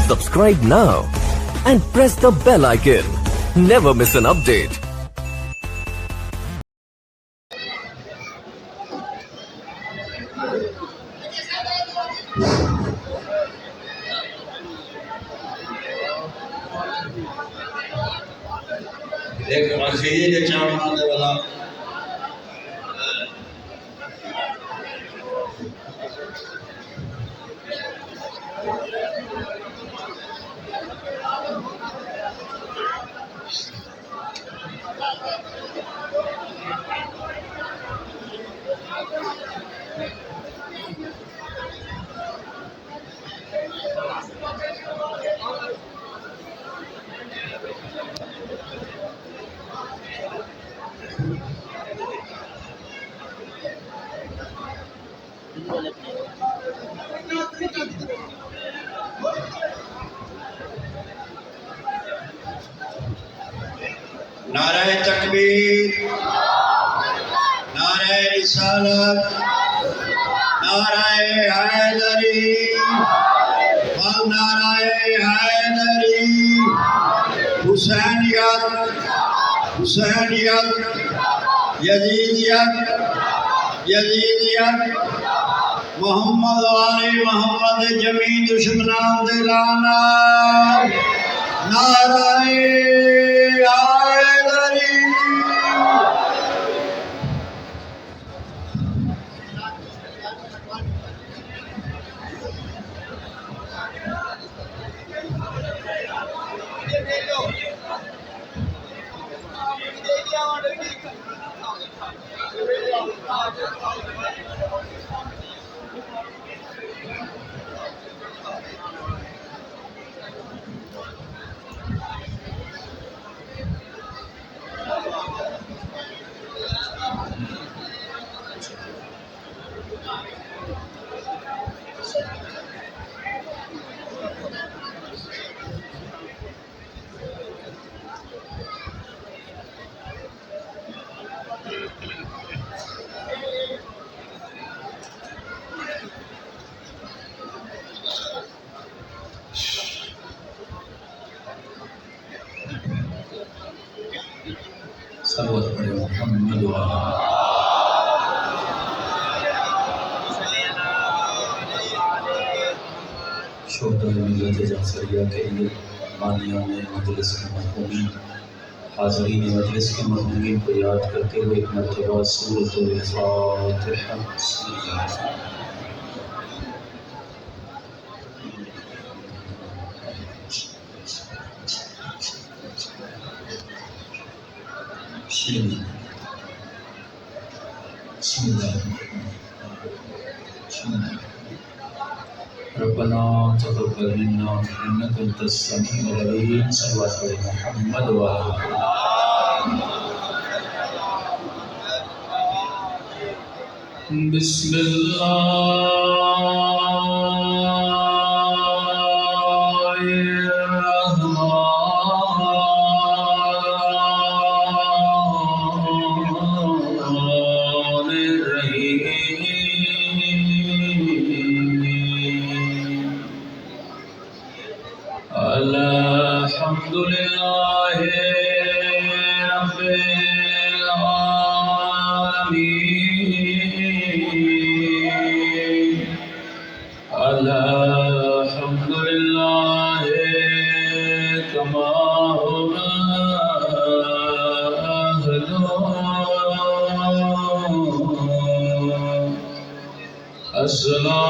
Subscribe now and press the bell icon. Never miss an update. ایک اخیر چاہنے والا نعرہ تکبیر، نعرہ رسالت، نعرہ حیدری، نعرہ حیدری، حسینیت، حسینیت، یزیدیت، یزیدیت، محمد والی محمد جمی دشمنان دے لعنت، نعرہ حیدری۔ صلوات پڑھے محمد شہدائے ملت جعفریہ کے لیے بانیان مجلس کے مرحومین، حاضرین مجلس کے مرحومین کو یاد کرتے ہوئے ایک مرتبہ سورۃ الفاتحہ بسم اللہ ربنا تقبل منا انك انت السميع العليم صلوات على محمد وعلى بسم الله الرحمن الرحيم الحمد لله رب العالمين الحمد لله كما هو أهله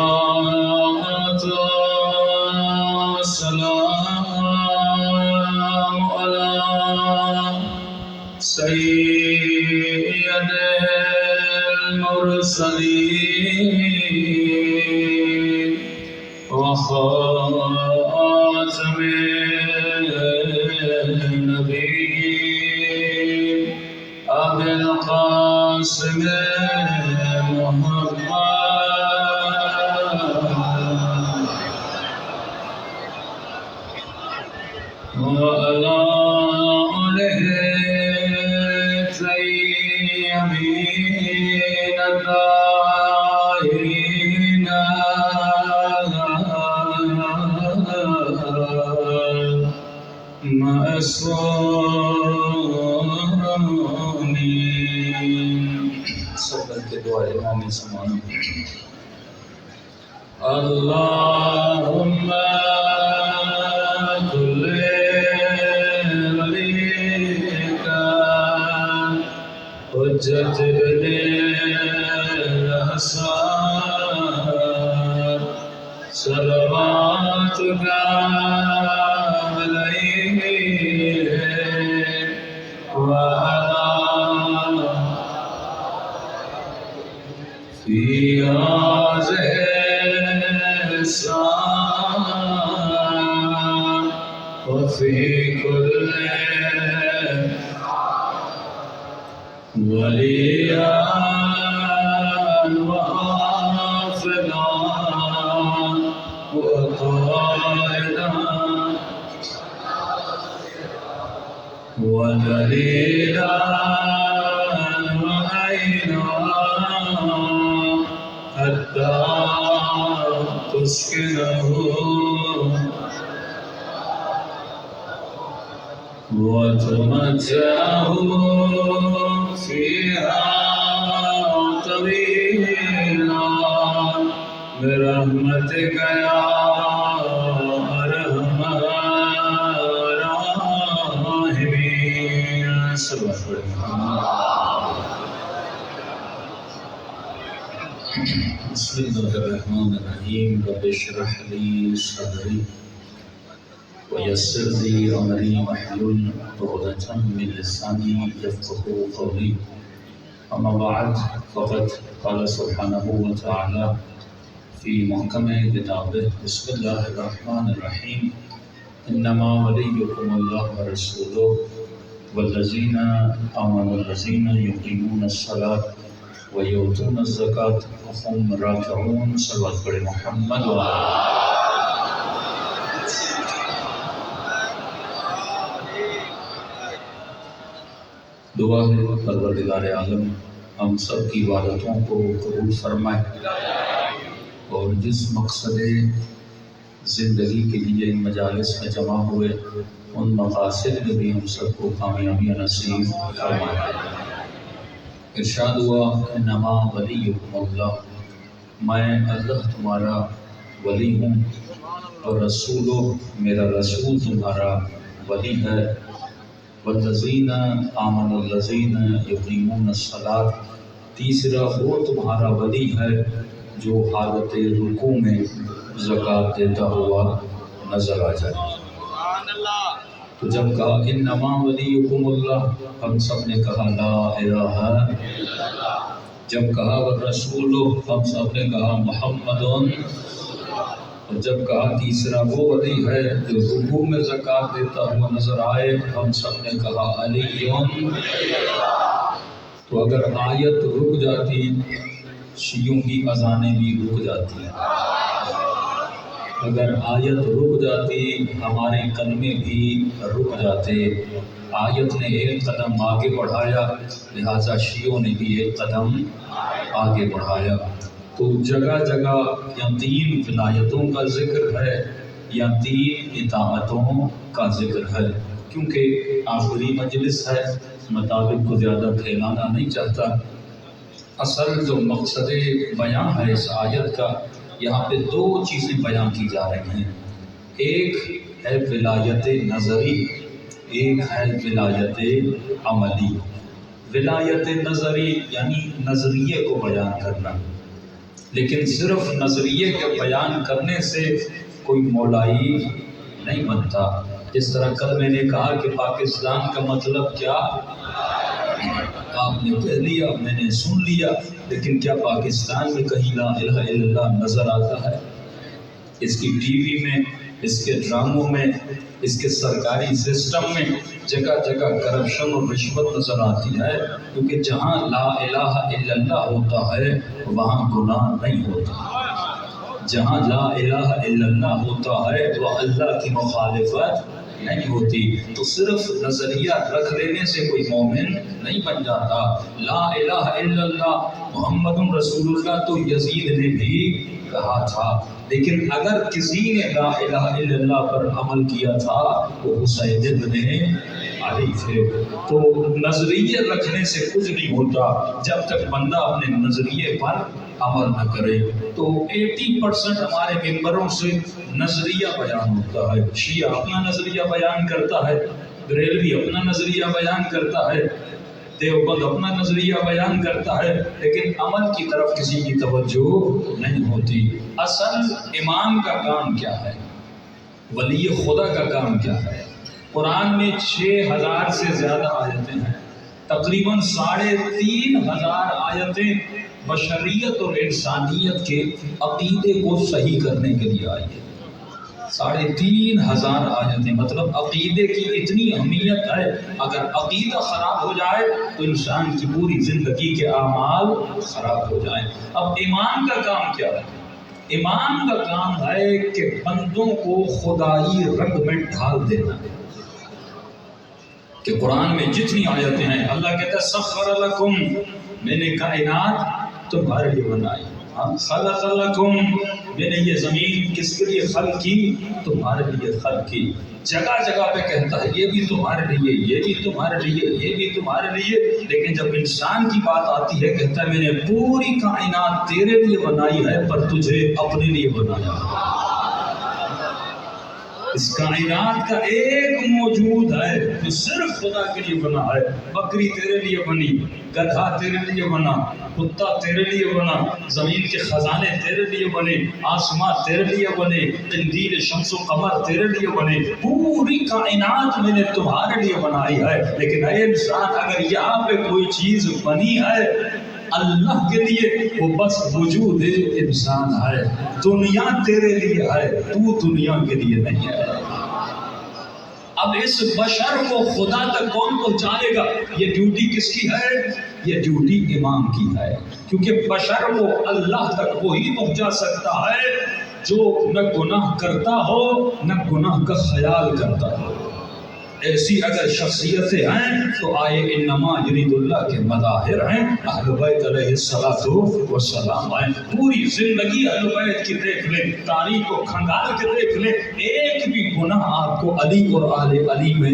الصلاة والسلام على سيد المرسلين وخاتم النبيين أبي القاسم محمد وعلى آله الطيبين الطاهرين مع الصالحين. سب مل کے دعا امام سمانا. اللهم كل وليك حجة ابن الحسن صلواتك عليه وعلى في هذه الساعة وفي كل وليا وحافظا وقائدا ودليلا وعينا حتى تسكنه وتمتعه فيها طويلا برحمتك يا ارحم الراحمين. بسم الله الرحمن الرحيم. رب اشرح لي صدري ويسر لي امري واحلل عقدة من لساني يفقهوا قولي. اما بعد فقد قال سبحانه وتعالى في محكم كتابه بسم الله الرحمن الرحيم انما وليكم الله ورسوله والذين آمنوا الذين يقيمون الصلاة ويؤتون الزكاة وهم راكعون. صلوات پڑھے محمد و دعا ہے پروردگار عالم ہم سب کی عبادتوں کو قبول فرمائے اور جس مقصد زندگی کے لیے ان مجالس میں جمع ہوئے ان مقاصد میں بھی ہم سب کو کامیابی نصیب فرمائے. ارشاد ہوا انما ولیکم اللہ، میں اللہ تمہارا ولی ہوں اور رسولو میرا رسول تمہارا ولی ہے. والذین آمنوا الذین یقیمون الصلاۃ، تیسرا وہ تمہارا ولی ہے جو حالت رکوع میں زکوٰۃ دیتا ہوا نظر آ جائے. تو جب کہا انما ولیکم اللہ ہم سب نے کہا لا الہ. جب کہا والرسول ہم سب نے کہا محمد. اور جب کہا تیسرا وہ ولی ہے جو رکوع میں زکوٰۃ دیتا ہوا نظر آئے ہم سب نے کہا علی. تو اگر آیت رک جاتی شیعوں کی اذانیں بھی رک جاتی. اگر آیت رک جاتی ہمارے کلمے بھی رک جاتے. آیت نے ایک قدم آگے بڑھایا لہٰذا شیعوں نے بھی ایک قدم آگے بڑھایا. تو جگہ جگہ یا 3 ولایتوں کا ذکر ہے یا 3 اطاعتوں کا ذکر ہے. کیونکہ آخری مجلس ہے مطالب کو زیادہ پھیلانا نہیں چاہتا. اصل جو مقصد بیان ہے اس آیت کا یہاں پہ 2 چیزیں بیان کی جا رہی ہیں. ایک ہے ولایت نظری، ایک ہے ولایت عملی. ولایت نظری یعنی نظریے کو بیان کرنا، لیکن صرف نظریے کے بیان کرنے سے کوئی مولائی نہیں بنتا. جس طرح کل میں نے کہا کہ پاکستان کا مطلب کیا، آپ نے کہہ لیا میں نے سن لیا، لیکن کیا پاکستان میں کہیں لا الہ الا اللہ نظر آتا ہے؟ اس کی ٹی وی میں، اس کے ڈراموں میں، اس کے سرکاری سسٹم میں جگہ جگہ کرپشن اور رشوت نظر آتی ہے. کیونکہ جہاں لا الہ الا اللہ ہوتا ہے وہاں گناہ نہیں ہوتا. جہاں لا الہ الا اللہ ہوتا ہے وہ اللہ کی مخالفت نہیں ہوتی. تو صرف نظریہ رکھ لینے سے کوئی مومن نہیں بن جاتا. لا الہ الا اللہ محمد رسول اللہ تو یزید نے بھی کہا تھا، لیکن اگر کسی نے لا الہ الا اللہ پر عمل کیا تھا وہ حسین ابن علی تھے. تو نظریے رکھنے سے کچھ نہیں ہوتا جب تک بندہ اپنے نظریے پر عمل نہ کرے. تو 80% ہمارے ممبروں سے نظریہ بیان ہوتا ہے. شیعہ اپنا نظریہ بیان کرتا ہے، بریلوی اپنا نظریہ بیان کرتا ہے، دیوبند اپنا نظریہ بیان کرتا ہے، لیکن عمل کی طرف کسی کی توجہ نہیں ہوتی. اصل امام کا کام کیا ہے؟ ولی خدا کا کام کیا ہے؟ قرآن میں 6000 سے زیادہ آیتیں ہیں. تقریباً 3500 آیتیں بشریت اور انسانیت کے عقیدے کو صحیح کرنے کے لیے آئی ہیں. 3500 آیتیں، مطلب عقیدے کی اتنی اہمیت ہے. اگر عقیدہ خراب ہو جائے تو انسان کی پوری زندگی کے اعمال خراب ہو جائیں. اب امام کا کام کیا ہے؟ امام کا کام ہے کہ بندوں کو خدائی رنگ میں ڈھال دینا. کہ قرآن میں جتنی آیتیں ہیں اللہ کہتا ہے سخر لکم، میں نے کائنات تمہارے لیے بنائی. خلق لکم، میں نے یہ زمین کس کے لیے خلق کی؟ تمہارے لیے خلق کی. جگہ جگہ پہ کہتا ہے یہ بھی تمہارے لیے، یہ بھی تمہارے لیے، یہ بھی تمہارے لیے. لیکن جب انسان کی بات آتی ہے کہتا ہے میں نے پوری کائنات تیرے لیے بنائی ہے پر تجھے اپنے لیے بنایا. اس کائنات کا ایک موجود ہے جو صرف خدا کے لیے بنا ہے. بکری تیرے لیے بنی، گدھا تیرے لیے بنا، کتا تیرے لیے بنا، زمین کے خزانے تیرے لیے بنے، آسمان تیرے لیے بنے، قندیل شمس و قمر تیرے لیے بنے. پوری کائنات میں نے تمہارے لیے بنائی ہے. لیکن اے انسان، اگر یہاں پہ کوئی چیز بنی ہے اللہ کے لیے، وہ بس وجود انسان ہے. دنیا تیرے لیے ہے، تو دنیا کے لیے نہیں ہے. اب اس بشر کو خدا تک کون پہنچائے گا؟ یہ ڈیوٹی کس کی ہے؟ یہ ڈیوٹی امام کی ہے. کیونکہ بشر کو اللہ تک وہی پہنچا سکتا ہے جو نہ گناہ کرتا ہو نہ گناہ کا خیال کرتا ہو. ایسی اگر شخصیتیں ہیں تو آئے انما یرید اللہ کے مظاہر ہیں. اہل بیت علیہ الصلوۃ والسلام ہیں. پوری زندگی اہل بیت کی دیکھ لیں، تاریخ کو کھنگال کے دیکھ لیں، ایک بھی گناہ آپ کو علی اور آل علی میں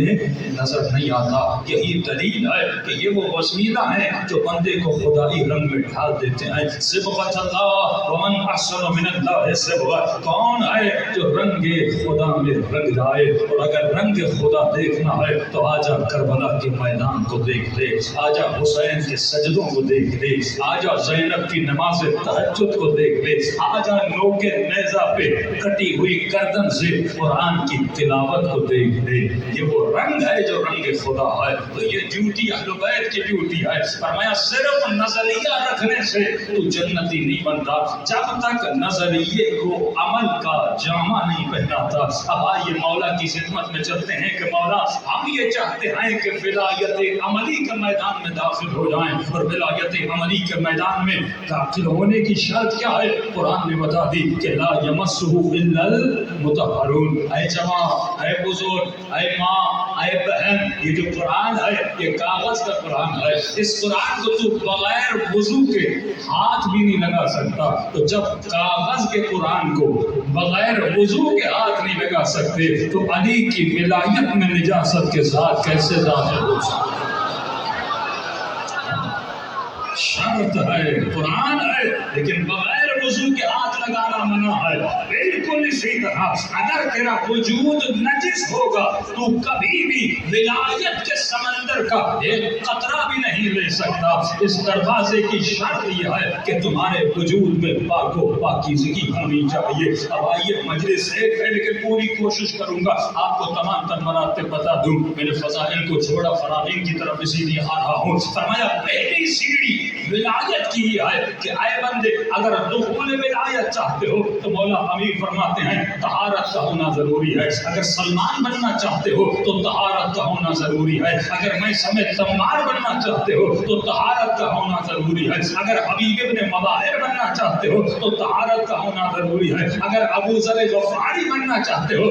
نظر نہیں آتا. یہی دلیل ہے کہ یہ وہ وسیلہ ہیں جو بندے کو خدائی رنگ میں ڈھال دیتے ہیں. صبغۃ اللہ ومن احسن من اللہ صبغہ. کون ہے جو رنگ خدا میں رنگ لائے؟ اور اگر رنگ خدا دیکھنا ہے تو آجا کربلا کے میدان کو دیکھ لے، آجا حسین کے سجدوں کو دیکھ لے، آجا زینب کی نماز تہجد کو دیکھ لے، آجا نوکے نیزہ پہ کٹی ہوئی گردن سے قرآن کی تلاوت کو دیکھ لے. یہ وہ رنگ ہے جو رنگ خدا ہے. تو یہ ڈیوٹی اہل بیت کی ڈیوٹی ہے. فرمایا صرف نظریہ رکھنے سے تو جنتی نہیں بنتا جب تک نظریے کو عمل کا جامہ نہیں پہناتا. اب آئیے مولا کی خدمت میں چلتے ہیں کہ مولا ہم یہ چاہتے ہیں کہ ولایت عملی کے میدان میں داخل ہو جائیں. اور ولایت عملی کے میدان میں داخل ہونے کی شرط کیا ہے؟ قرآن نے بتا دی کہ لا یمسہ الا المطہرون. اے جماعت، اے بزرگ، اے ماں، اے بہن، یہ جو قرآن ہے یہ کاغذ کا قرآن ہے. اس قرآن کو تو بغیر وضو کے ہاتھ بھی نہیں لگا سکتا. تو جب کاغذ کے قرآن کو بغیر وضو کے ہاتھ نہیں لگا سکتے تو علی کی ولایت میں نجاست کے ساتھ کیسے داخل ہو سکتے؟ شرط ہے، قرآن ہے، لیکن بغیر وضو کے ہاتھ لگانا منع ہے. بالکل اسی طرح اگر تیرا وجود نجس ہوگا تو کبھی بھی ولایت کے سمندر کا ایک قطرہ بھی نہیں لے سکتا. اس دروازے کی شرط یہ ہے کہ تمہارے وجود میں پاک و پاکیزگی ہونی چاہیے. اب آئیے مجلس ایک ہے لیکن پوری کوشش کروں گا آپ کو تمام تر مراتب بتا دوں. میں نے فضائل کو چھوڑا، فرامین کی طرف اسی لیے آ رہا ہوں. فرمایا پہلی سیڑھی ولایت کی ہے کہ اے بندے اگر دخول ولایت چاہتے ہو تو مولا امیر فرماتے ہیں طہارت کا ہونا ضروری ہے. اگر سلمان بننا چاہتے ہو تو طہارت کا ہونا ضروری ہے. اگر میں سمیت تمار بننا چاہتے ہو تو طہارت کا ہونا ضروری ہے. اگر حبیب ابن مظاہر بننا چاہتے ہو تو طہارت کا ہونا ضروری ہے. اگر ابو ذر غفاری بننا چاہتے ہو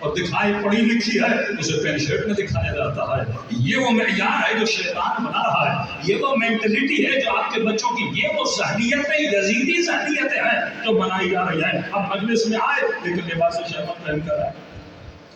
اور دکھائی پڑھی لکھی ہے اسے پینٹ شرٹ میں دکھایا جاتا ہے. یہ وہ معیار ہے جو شیطان بنا رہا ہے. یہ وہ مینٹلٹی ہے جو آپ کے بچوں کی، یہ وہ ذہنیتیں، یزیدی ذہنیتیں ہیں جو بنائی جا رہی ہیں. اب مجلس میں آئے لیکن لباس شہوت پہن کر آئے.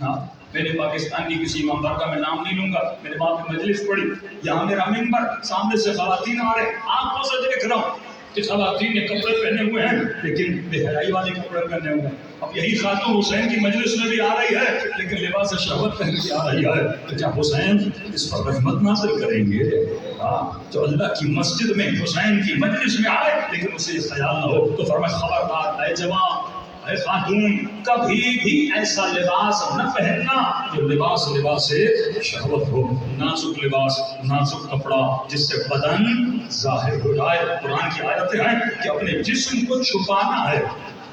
ہاں میں نے پاکستان کی کسی امام کا میں نام نہیں لوں گا، میرے باپ نے مجلس پڑھی، یہاں میرا ممبر، سامنے سے خواتین آ رہے، آنکھوں سے دیکھ رہا ہوں کہ خواتین نے کپڑے پہنے ہوئے ہیں لیکن بے حیائی والے کپڑے پہنے ہوئے ہیں. اب یہی خاتون حسین کی مجلس میں بھی آ رہی ہے لیکن لباس شہوت پہن کے آ رہی ہے. تو کیا حسین اس پر رحمت نازل کریں گے؟ ہاں تو اللہ کی مسجد میں حسین کی مجلس میں آئے لیکن اسے یہ خیال نہ ہو تو فرمائے خبردار اے جوان، اے خاتون، کبھی بھی ایسا لباس نہ پہننا جو لباس شہوت ہو. نازک لباس، نازک کپڑا جس سے بدن ظاہر ہو جائے. قرآن کی آیتیں ہیں کہ اپنے جسم کو چھپانا ہے.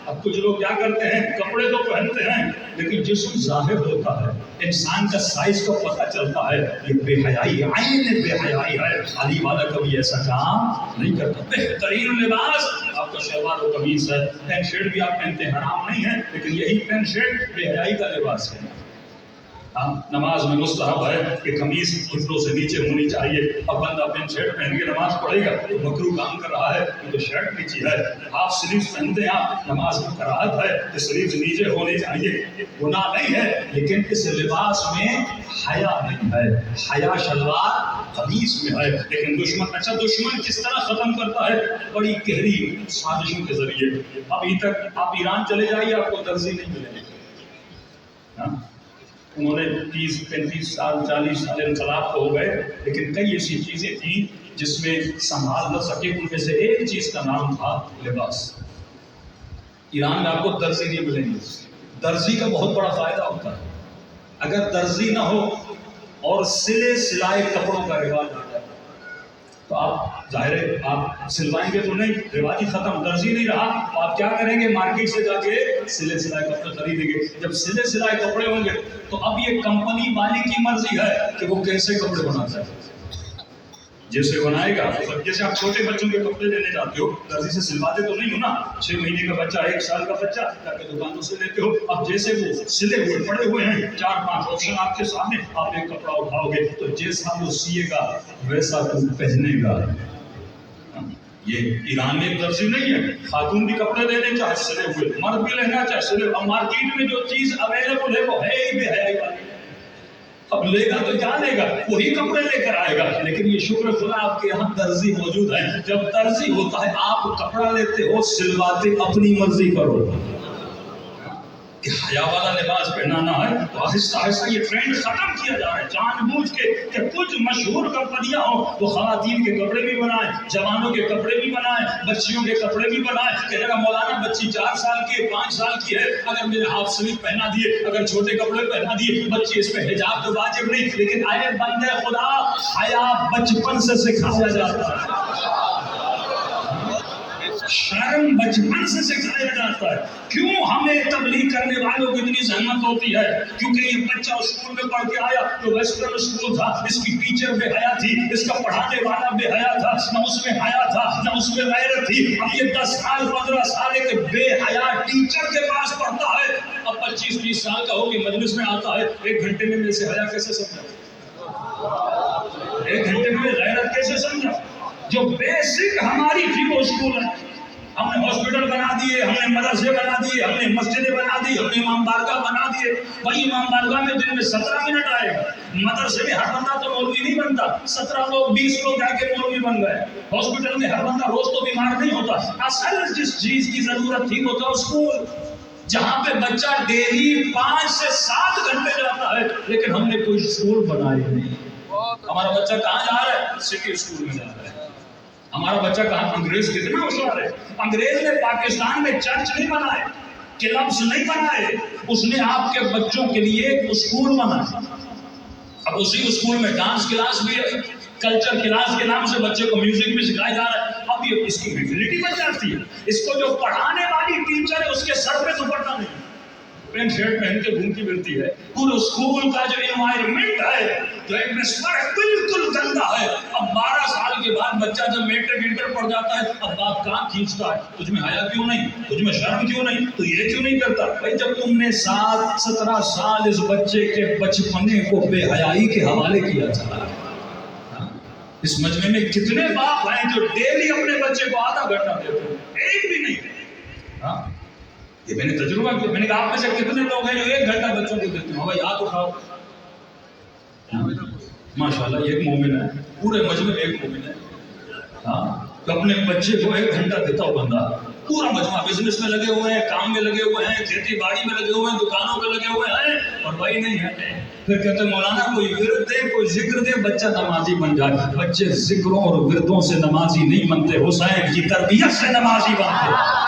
اب کچھ لوگ کیا کرتے ہیں، کپڑے تو پہنتے ہیں لیکن جسم ظاہر ہوتا ہے، انسان کا سائز کا پتہ چلتا ہے. یہ بے حیائی، عین بے حیائی ہے. علی والا کبھی ایسا کام نہیں کرتا. بہترین لباس آپ کا شلوار و قمیص ہے. پینٹ شرٹ بھی آپ پہنتے ہیں، حرام نہیں ہے، لیکن یہی پینٹ شرٹ بے حیائی کا لباس ہے. نماز میں مستحب ہے کہ قمیص گھٹنوں سے نیچے ہونی چاہیے. اب بندہ پینٹ شرٹ پہن کے نماز پڑھے گا تو مکروہ کام کر رہا ہے کیونکہ شرٹ نیچے ہے. ہاف سلیوز پہنتے ہیں آپ، نماز میں کراہت ہے کہ سلیوز نیچے ہونے چاہیے. گناہ نہیں ہے لیکن اس لباس میں حیا نہیں ہے. حیا شلوار قمیص میں ہے. لیکن دشمن کس طرح ختم کرتا ہے؟ بڑی گہری سازشوں کے ذریعے. ابھی تک آپ ایران چلے جائیے آپ کو درزی نہیں ملے گا. انہوں نے 30-35 سال 40 سال انقلاب ہو گئے لیکن کئی ایسی چیزیں تھیں جس میں سنبھال نہ سکے. ان میں سے ایک چیز کا نام تھا لباس. ایران میں آپ کو درزی نہیں ملیں گے. درزی کا بہت بڑا فائدہ ہوتا ہے. اگر درزی نہ ہو اور سلے سلائے کپڑوں کا رواج آ جائے تو آپ ظاہر ہے آپ سلوائیں گے تو نہیں، رواج ہی ختم، درزی نہیں رہا. آپ کیا کریں گے؟ مارکیٹ سے جا کے سلے سلائے کپڑے خریدیں گے. جب سلے سلائے کپڑے ہوں گے تو اب یہ کمپنی والی کی مرضی ہے کہ وہ کیسے کپڑے بناتا ہے. جیسے بنائے گا. جیسے آپ چھوٹے بچوں کے کپڑے لینے جاتے ہو، درزی سے سلواتے تو نہیں ہو نا. 6 مہینے کا بچہ، 1 سال کا بچہ جا کے دکانوں سے لیتے ہو. اب جیسے وہ سلے ہوئے پڑے ہوئے ہیں، 4-5 آپشن آپ کے سامنے، آپ ایک کپڑا اٹھاؤ گے تو جیسا وہ سیے گا ویسا وہ پہنے گا. یہ ایران میں ایک درزی نہیں ہے. خاتون بھی کپڑے لے لیں چاہے سلے ہوئے، مرد بھی لینا چاہے سلے. اب مارکیٹ میں جو چیز اویلیبل ہے وہ ہے ہی بے حیائی والی. اب لے گا تو کیا لے گا؟ وہی کپڑے لے کر آئے گا. لیکن یہ شکر خدا آپ کے یہاں درزی موجود ہے. جب درزی ہوتا ہے آپ کپڑا لیتے ہو، سلواتے اپنی مرضی کرو. کہ حیا والا لباس پہنانا ہے تو آہستہ آہستہ یہ ٹرینڈ ختم کیا جا رہا ہے جان بوجھ کے کہ کچھ مشہور کمپنیاں ہوں وہ خواتین کے کپڑے بھی بنائیں، جوانوں کے کپڑے بھی بنائیں، بچیوں کے کپڑے بھی بنائیں. کہ اگر مولانا بچی 4 سال کی 5 سال کی ہے، اگر میرے ہاف سلیو پہنا دیے، اگر چھوٹے کپڑے پہنا دیے، بچی اس پہ حجاب تو واجب نہیں. لیکن آئے بندے خدا، حیا بچپن سے سکھایا جاتا ہے. شرم بچپن سے سکھایا جاتا ہے. کیوں ہمیں تبلیغ کرنے والوں کو اتنی زحمت ہوتی ہے؟ کیونکہ یہ بچہ اسکول میں پڑھ کے آیا تو ویسٹرن اسکول تھا، اس کی ٹیچر بے حیا تھی، اس کا پڑھانے والا بے حیا تھا، نہ اس میں حیا تھا نہ اس میں غیرت تھی. اب یہ 10 سال 15 سال ایک بے حیا ٹیچر کے پاس پڑھتا ہے. اب 25-30 سال کا ہو کے مجلس میں آتا ہے. 1 گھنٹے میں میرے سے حیا کیسے سمجھا؟ 1 گھنٹے میں غیرت کیسے سمجھا؟ جو بیسک ہماری تھی وہ اسکول ہے. ہم نے ہاسپٹل بنا دیے، ہم نے مدرسے بنا دیے، ہم نے مسجدیں بنا دی، ہم نے امام بارگاہ بنا دیے. بھائی امام بارگاہ میں دن میں 17 منٹ آئے گا. مدرسے میں ہر بندہ تو مولوی نہیں بنتا. 17 لوگ 20 لوگ جا کے مولوی بن گئے. ہاسپٹل میں ہر بندہ روز تو بیمار نہیں ہوتا. اصل جس چیز کی ضرورت تھی وہ تھا اسکول، جہاں پہ بچہ ڈیلی 5 سے 7 گھنٹے جاتا ہے. لیکن ہم نے کوئی اسکول بنائے نہیں. ہمارا بچہ کہاں جا رہا ہے؟ سٹی اسکول میں جا رہا ہے. ہمارا بچہ کہاں؟ انگریز کتنا ہوشیار ہے. انگریز نے پاکستان میں چرچ نہیں بنائے، کلبس نہیں بنائے، اس نے آپ کے بچوں کے لیے ایک اسکول بنایا. اب اسی اسکول میں ڈانس کلاس بھی ہے، کلچر کلاس کے نام سے بچے کو میوزک بھی سکھایا جا رہا ہے. اب یہ اس کی فیسلٹی بن جاتی ہے. اس کو جو پڑھانے والی ٹیچر ہے اس کے سر پہ دوپٹہ نہیں. پینٹ شرٹ پہن کے گھومتی پھرتی ہے. پورے اسکول کا جو انوائرمنٹ ہے جو ایٹماسفیئر ہے بالکل گندا ہے. اب 12 سال کے بعد بچہ جب میٹرک انٹر پڑھ جاتا ہے اب باپ کہاں کھینچتا ہے, تجھ میں حیا کیوں نہیں, تجھ میں شرم کیوں نہیں, تو یہ کیوں نہیں کرتا. بھائی جب تم نے 17 سال اس بچے کے بچپنے کو بے حیائی کے حوالے کیا تھا, اس مجمع میں کتنے باپ ہیں جو ڈیلی اپنے بچے کو آدھا گھنٹہ دیتے ہیں, ایک بھی نہیں. ہاں یہ میں نے تجربہ کیا. میں نے کہا آپ میں سے کتنے لوگ ہیں جو 1 گھنٹہ بچوں کو دیتے ہیں؟ بھائی ہاتھ اٹھاؤ. ماشاءاللہ ایک مومن ہے, پورے مجمع میں ایک مومن ہے. ہاں تو اپنے بچے کو 1 گھنٹہ دیتا ہو بندہ. پورا مجمع بزنس میں لگے ہوئے ہیں, کام میں لگے ہوئے ہیں, کھیتی باڑی میں لگے ہوئے ہیں, دکانوں پہ لگے ہوئے ہیں, اور بھائی نہیں ہے. پھر کہتے ہیں مولانا کوئی ورد دے, کوئی ذکر دے, بچہ نمازی بن جائے. بچے ذکروں اور وردوں سے نمازی نہیں بنتے, حسین کی تربیت سے نمازی بنتے.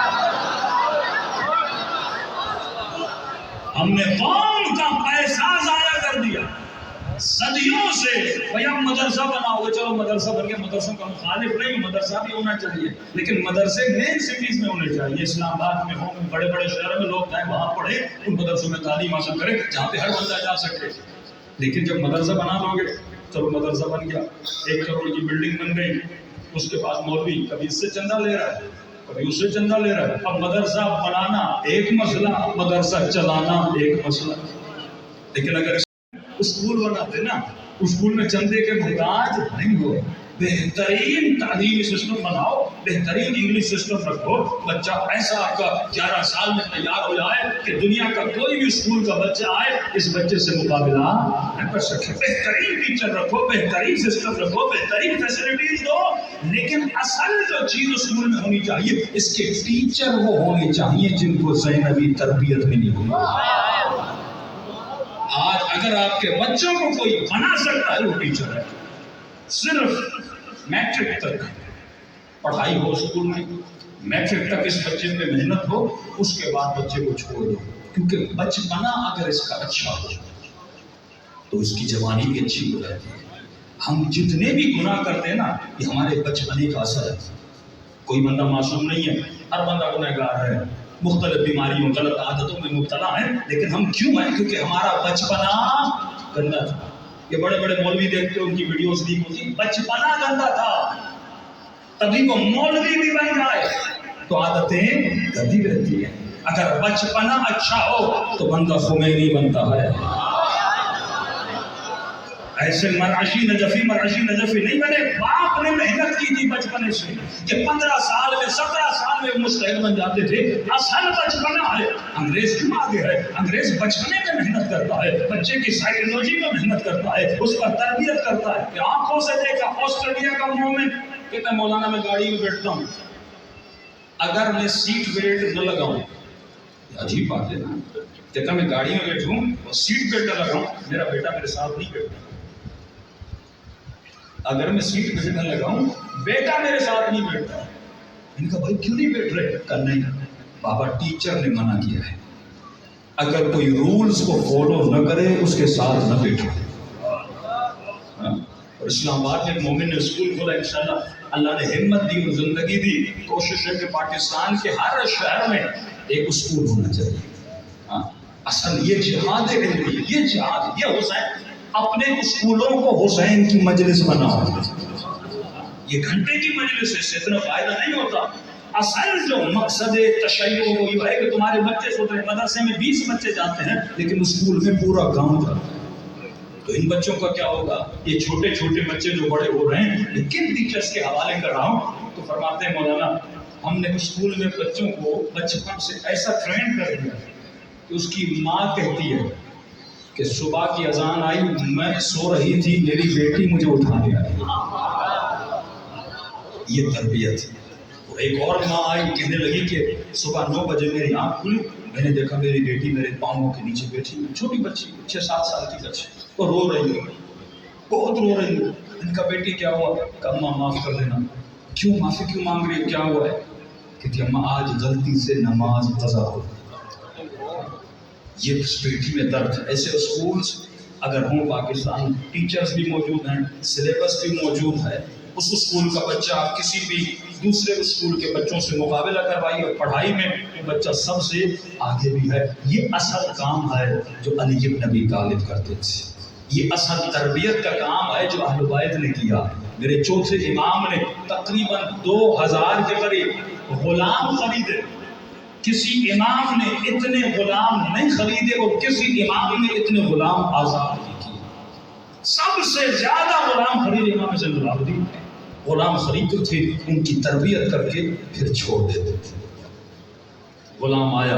ہم نے قوم کا پیسہ ضائع کر دیا صدیوں سے. بھئی ہم مدرسہ بناؤ گے, چلو مدرسہ بن کے, مدرسوں کا مخالف نہیں, مدرسہ بھی ہونا چاہیے, لیکن مدرسے مین سٹیز میں ہونے چاہیے. اسلام آباد میں ہوں, بڑے بڑے شہروں میں لوگ ہیں, وہاں پڑھیں, ان مدرسوں میں تعلیم حاصل کریں جہاں پہ ہر بندہ جا سکے. لیکن جب مدرسہ بنا لو گے, چلو مدرسہ بن گیا, 1 کروڑ کی بلڈنگ بن گئی, اس کے پاس مولوی کبھی اس سے چندہ لے رہا ہے, کبھی اس سے چندہ لے رہا ہے. اب مدرسہ بنانا ایک مسئلہ, مدرسہ چلانا ایک مسئلہ. لیکن اگر اسکول بناتے نا, اسکول میں چندے کے محتاج نہیں ہو, بہترین تعلیمی سسٹم بناؤ, بہترین انگلش سسٹم رکھو, بچہ ایسا آپ کا 11 سال میں تیار ہو جائے کہ دنیا کا کوئی بھی اسکول کا بچہ آئے اس بچے سے مقابلہ نہ کر سکے. بہترین ٹیچر رکھو, بہترین سسٹم رکھو, بہترین فیسلٹیز دو, لیکن اصل جو چیز اسکول میں ہونی چاہیے اس کے ٹیچر وہ ہونے چاہیے جن کو زینبی تربیت ملی ہوئی. آج اگر آپ کے بچوں کو کوئی بنا سکتا ہے وہ ٹیچر ہے. صرف میٹرک تک پڑھائی ہو اسکول میں, میٹرک تک اس بچے پہ محنت ہو, اس کے بعد بچے کو چھوڑ دو. کیونکہ بچپنا اگر اس کا اچھا ہو تو اس کی جوانی بھی اچھی ہو جاتی ہے. ہم جتنے بھی گناہ کرتے ہیں نا یہ ہمارے بچپنے کا اثر ہے. کوئی بندہ معصوم نہیں ہے, ہر بندہ گنہگار ہے, مختلف بیماریوں غلط عادتوں میں مبتلا ہیں, لیکن ہم کیوں ہیں؟ کیونکہ ہمارا بچپنا گندا تھا. یہ بڑے بڑے مولوی دیکھتے ہیں, ان کی ویڈیوز لیک ہوتی, بچپنا گندا تھا. تبھی وہ مولوی بھی بن جائے تو عادتیں گندی رہتی ہیں. اگر بچپنا اچھا ہو تو بندہ خمینی بنتا ہے. ایسے مرعشی نجفی نہیں بنے. باپ نے محنت کی تھی بچپنے سے کہ 15 سال میں 17 سال میں مستحق بن جاتے تھے. اصل بچپنا ہے. انگریز کیوں آگے ہے؟ انگریز بچپنے میں محنت کرتا ہے, بچے کی سائیکولوجی میں محنت کرتا ہے, اس پر تربیت کرتا ہے. کہ آنکھوں سے دیکھا آسٹریلیا کا مومن کہتا ہے مولانا میں گاڑی میں بیٹھتا ہوں, اگر میں سیٹ بیلٹ نہ لگاؤں, عجیب بات ہے نا, کہتا میں گاڑی میں بیٹھوں اور سیٹ بیلٹ نہ لگاؤں, میرا بیٹا میرے ساتھ نہیں بیٹھتا. اگر میں سیٹ بیلٹ نہ لگاؤں بیٹا میرے ساتھ نہیں بیٹھتا. ان کا بھائی کیوں نہیں بیٹھ رہے؟ کہ نہیں بابا ٹیچر نے منع کیا ہے, اگر کوئی رولز کو فالو نہ کرے اس کے ساتھ نہ بیٹھو. اور اسلام آباد میں مومن نے اسکول کھولا, انشاءاللہ اللہ نے ہمت دی اور زندگی دی. کوشش ہے کہ پاکستان کے ہر شہر میں ایک اسکول ہونا چاہیے. اصل یہ جہاد علمی, یہ جہاد, یہ حسین اپنے اسکولوں کو حسین کی مجلس بناؤ. یہ گھنٹے کی مجلس ہے, اس سے اتنا فائدہ نہیں ہوتا. اصل جو مقصد تشیع وہ یہ ہے کہ تمہارے بچے سوچ رہے مدرسے میں 20 بچے جاتے ہیں لیکن اسکول میں پورا گاؤں جاتا ہے, تو ان بچوں کا کیا ہوگا؟ یہ چھوٹے چھوٹے بچے جو بڑے ہو رہے ہیں, لیکن ٹیچرز کے حوالے کر رہا ہوں تو فرماتے ہیں مولانا ہم نے اسکول میں بچوں کو بچپن سے ایسا ٹرین کر دیا کہ اس کی ماں کہتی ہے کہ صبح کی اذان آئی, میں سو رہی تھی, میری بیٹی مجھے اٹھا لیا. یہ تربیت. ایک اور ماں آئی, کہنے لگی کہ صبح 9 بجے میری آنکھ کھلی, میں نے دیکھا میری بیٹی میرے پاؤں کے نیچے بیٹھی, چھوٹی بچی 6-7 سال کی بچی, وہ رو رہی ہے, بہت رو رہی ہے. ان کا بیٹی کیا ہوا؟ کہ اماں معاف کر دینا. کیوں معافی کیوں مانگ رہی ہے, کیا ہوا ہے؟ کہ اماں آج غلطی سے نماز قضا ہو. یہ پیٹھی میں درد ہے. ایسے اسکولز اگر ہوں پاکستان, ٹیچرز بھی موجود ہیں, سلیبس بھی موجود ہے, اس اسکول کا بچہ آپ کسی بھی دوسرے اسکول کے بچوں سے مقابلہ کروائیے, اور پڑھائی میں بچہ سب سے آگے بھی ہے. یہ اصل کام ہے جو علی بن ابی طالب کرتے تھے. یہ اصل تربیت کا کام ہے جو اہل بیت نے کیا. میرے چوتھے امام نے تقریباً 2000 کے قریب غلام خریدے. کسی امام نے اتنے غلام نہیں خریدے اور کسی امام نے اتنے غلام آزاد نہیں کیے. سب سے زیادہ غلام خریدے امام زین العابدین. غلام خریدتے تھے, ان کی تربیت کر کے پھر چھوڑ دیتے تھے. غلام آیا,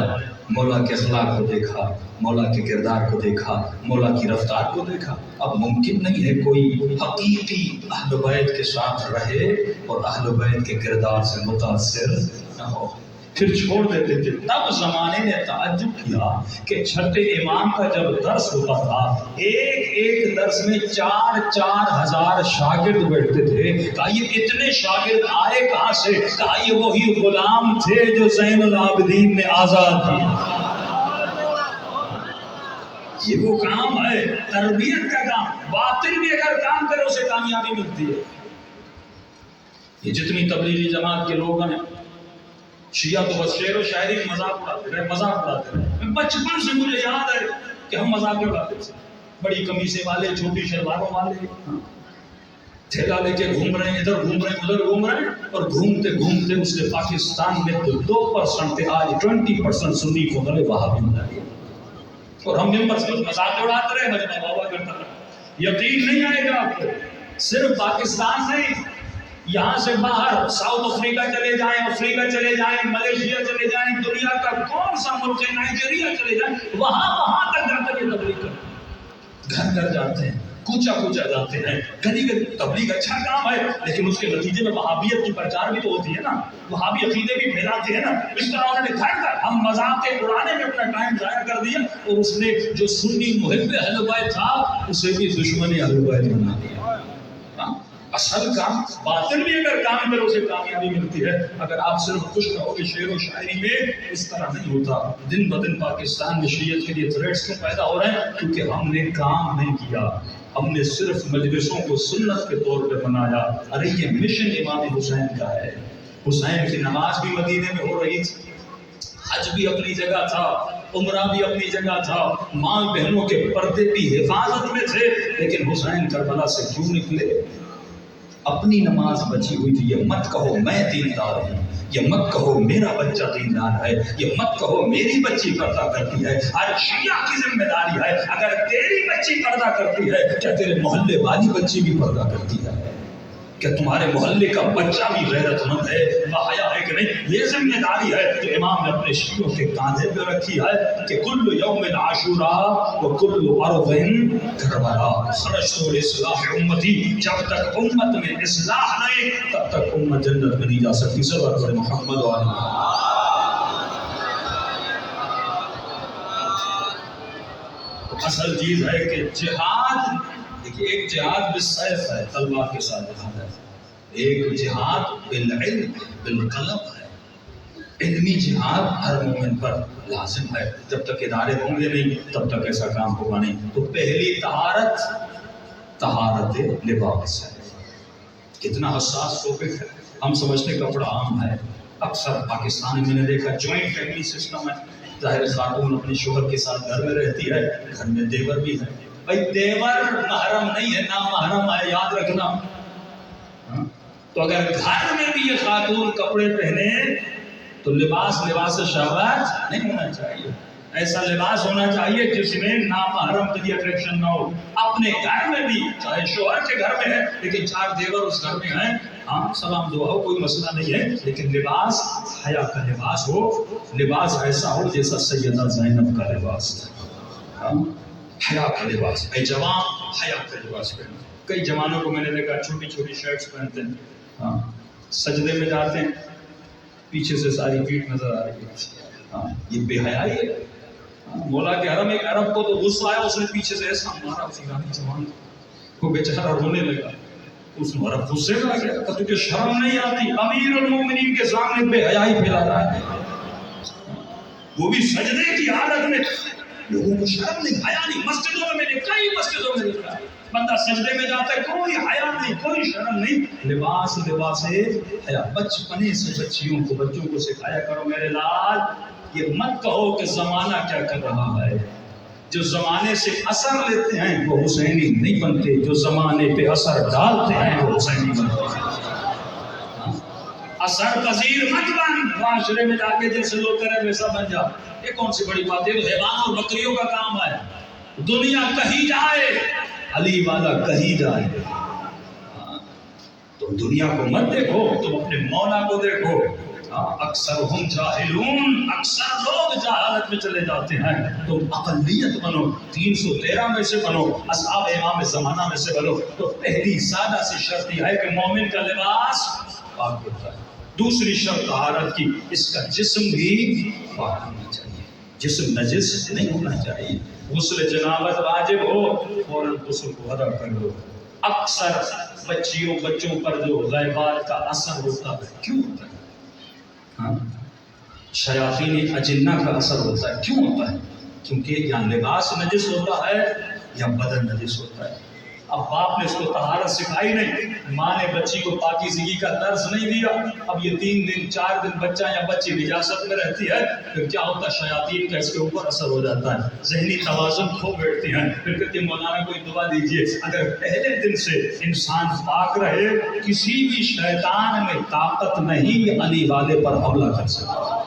مولا کے اخلاق کو دیکھا, مولا کے کردار کو دیکھا, مولا کی رفتار کو دیکھا. اب ممکن نہیں ہے کوئی حقیقی اہل بیت کے ساتھ رہے اور اہل بیت کے کردار سے متاثر نہ ہو, پھر چھوڑ دیتے تھے. تب زمانے نے تعجب کیا کہ چھٹے امام کا جب درس ہوتا تھا, ایک درس میں 4-4 ہزار شاگرد بیٹھتے تھے. کہا یہ اتنے شاگرد آئے کہاں سے؟ کہا یہ وہی غلام تھے جو زین العابدین نے آزاد کیے. یہ وہ کام ہے تربیت کا کام. باطل بھی اگر کام کرے اسے کامیابی ملتی ہے. یہ جتنی تبلیغی جماعت کے لوگ ہیں, شیعہ تو بس شعر و شاعری کی مذاق اڑاتے رہے. بچپن سے مجھے یاد ہے کہ ہم مذاق اڑاتے تھے. بڑی قمیصیں والے, چھوٹی شلواروں والے, تھیلا لے کے گھوم رہے ہیں, ادھر گھوم رہے ہیں, ادھر گھوم رہے ہیں, اور گھومتے گھومتے اس نے پاکستان میں تو 2% تھے, آج 20% سنی کو غلبہ وہابی بنا دیا. اور ہم ممبر سے مذاق اڑاتے رہے, مجمع بابا کرتا رہا. یقین نہیں آئے گا آپ کو, صرف پاکستان سے یہاں سے باہر ساؤتھ افریقہ چلے جائیں, افریقہ چلے جائیں, ملیشیا چلے جائیں, دنیا کا کون سا ملک ہے, نائجیریا چلے جائیں, وہاں تک جا کر یہ تبلیغ کرتے ہیں. گھر جاتے ہیں, کوچا جاتے ہیں. گلی تبلیغ اچھا کام ہے, لیکن اس کے نتیجے میں وہابیت کی پرچار بھی تو ہوتی ہے نا, وہابی عقیدے بھی پھیلاتے ہیں نا. اس طرح انہوں نے گھر ہم مذاق اڑانے میں اپنا ٹائم ضائع کر دیا, اور اس نے جو سنی محب اہل بیت تھا اسے بھی دشمن اہل بیت بنا دیا. اصل کام باطل بھی اگر کام کرو اسے کامیابی ملتی ہے. اگر آپ صرف خوش رہو کہ شعر و شاعری میں, اس طرح نہیں ہوتا. دن بدن پاکستان میں شیعت کے لیے تھریٹس کیوں پیدا ہو رہے ہیں؟ کیونکہ ہم نے کام نہیں کیا, ہم نے صرف مجلسوں کو سنت کے طور پہ بنایا. ارے یہ مشن امام حسین کا ہے. حسین کی نماز بھی مدینے میں ہو رہی تھی, حج بھی اپنی جگہ تھا, عمرہ بھی اپنی جگہ تھا, ماں بہنوں کے پردے بھی حفاظت میں تھے. لیکن حسین کربلا سے کیوں نکلے؟ اپنی نماز بچی ہوئی تھی. یہ مت کہو میں دیندار ہوں, یہ مت کہو میرا بچہ دیندار ہے, یہ مت کہو میری بچی پردہ کرتی ہے. ہر شیعہ کی ذمہ داری ہے, اگر تیری بچی پردہ کرتی ہے کیا تیرے محلے والی بچی بھی پردہ کرتی ہے؟ کہ تمہارے محلے کا بچہ بھی غیرت مند ہے, باحیا ہے کہ نہیں؟ یہ ذمہ داری ہے جو امام نے اپنے شیعوں کے کاندھے پہ رکھی ہے کہ کل یوم عاشوراء و کل ارض کربلا. خرجت لاصلاح امتی, جب تک امت میں اصلاح نہیں تب تک امت جنت میں نہیں جا سکتی. صبر کرے محمد و آل محمد. اصل چیز ہے کہ جہاد, دیکھیے ایک جہاد بالسیف ہے, تلوار کے ساتھ جہاد ہے. ایک جہاد بالعلم بالقلم ہے. علمی جہاد ہر مومن پر لازم ہے. جب تک ادارے ہوں گے نہیں تب تک ایسا کام ہوگا نہیں. تو پہلی طہارت لباس ہے. کتنا حساس ٹاپک ہے. ہم سمجھتے کپڑا عام ہے. اکثر پاکستان میں نے دیکھا جوائنٹ فیملی سسٹم ہے. ظاہر خاتون اپنے شوہر کے ساتھ گھر میں رہتی ہے, گھر میں دیور بھی ہے. بھائی دیور محرم نہیں ہے, نامحرم ہے, یاد رکھنا. تو اگر گھر میں بھی یہ خاتون کپڑے پہنے تو لباس شہوت نہیں ہونا چاہیے. ایسا لباس ہونا چاہیے جس میں نامحرم کے لیے اٹریکشن نہ ہو. اپنے گھر میں بھی, چاہے شوہر کے گھر میں ہے لیکن 4 دیور اس گھر میں ہیں, ہاں سلام دعا ہو, کوئی مسئلہ نہیں ہے, لیکن لباس حیا کا لباس ہو. لباس ایسا ہو جیسا سیدہ زینب کا لباس تھا, حیا کا لباس. اے جوان حیا کا لباس پہنو. کئی جوانوں کو میں نے دیکھا چھوٹی چھوٹی شرٹس پہنتے ہیں, ہاں سجدے میں جاتے ہیں, پیچھے سے ساری پیٹھ نظر آ رہی ہے. ہاں یہ بے حیائی ہے. مولا کے حرم, ایک عرب کو تو غصہ آیا, اس نے پیچھے سے ایسا مارا اس ایرانی جوان کو, بیچارہ رونے لگا. اس میں عرب غصے میں آ گیا, کہ تجھے شرم نہیں آتی, امیر المومنین کے سامنے بے حیائی پھیلا رہا ہے, وہ بھی سجدے کی حالت میں. لوگوں کو شرم نہیں, حیا نہیں. مسجدوں میں نے کئی مسجدوں میں دیکھا بندہ سجدے میں جاتا ہے, کوئی حیا نہیں, کوئی شرم نہیں. لباس حیا. بچپنے سے بچیوں کو, بچوں کو سکھایا کرو میرے لال یہ مت کہو کہ زمانہ کیا کر رہا ہے. جو زمانے سے اثر لیتے ہیں وہ حسینی نہیں بنتے، جو زمانے پہ اثر ڈالتے ہیں وہ حسینی بنتے ہیں. اثر پذیر مت بن، معاشرے میں جا کے جیسے لوگ کریں ویسا بن جا. یہ کون سی بڑی بات ہے؟ حیوانوں اور بکریوں کا کام ہے. دنیا کہیں جائے، علی والا کہیں جائے. تم دنیا کو مت دیکھو، تم اپنے مولا کو دیکھو. اکثر ہم جاہلون، اکثر لوگ جہالت میں چلے جاتے ہیں. تم اقلیت بنو، 313 میں سے بنو، اصحاب امام زمانہ میں سے بنو. تو پہلی سادہ سی شرط یہ ہے کہ مومن کا لباس پاک ہوتا ہے. دوسری شرط طہارت کی، اس کا جسم بھی پاک ہونا چاہیے، جسم نجس نہیں ہونا چاہیے. غسل جنابت واجب ہو، فوراً غسل کو ادا کر لو. اکثر بچوں پر جو غیبات کا اثر ہوتا ہے، کیوں ہوتا ہے؟ شیاطین اجنہ کا اثر ہوتا ہے. کیوں ہوتا ہے؟ کیونکہ یا لباس نجس ہوتا ہے یا بدن نجس ہوتا ہے. اب باپ نے اس کو طہارت سکھائی نہیں، ماں نے بچی کو پاکیزگی کا درس نہیں دیا. اب یہ 3 دن 4 دن بچہ یا بچی نجاست میں رہتی ہے، پھر کیا ہوتا ہے؟ شیاطین کا اس کے اوپر اثر ہو جاتا ہے، ذہنی توازن کھو بیٹھتی ہیں. پھر کہتے ہیں مولانا کوئی دعا دیجیے. اگر پہلے دن سے انسان پاک رہے، کسی بھی شیطان میں طاقت نہیں علی والے پر حملہ کر سکتا،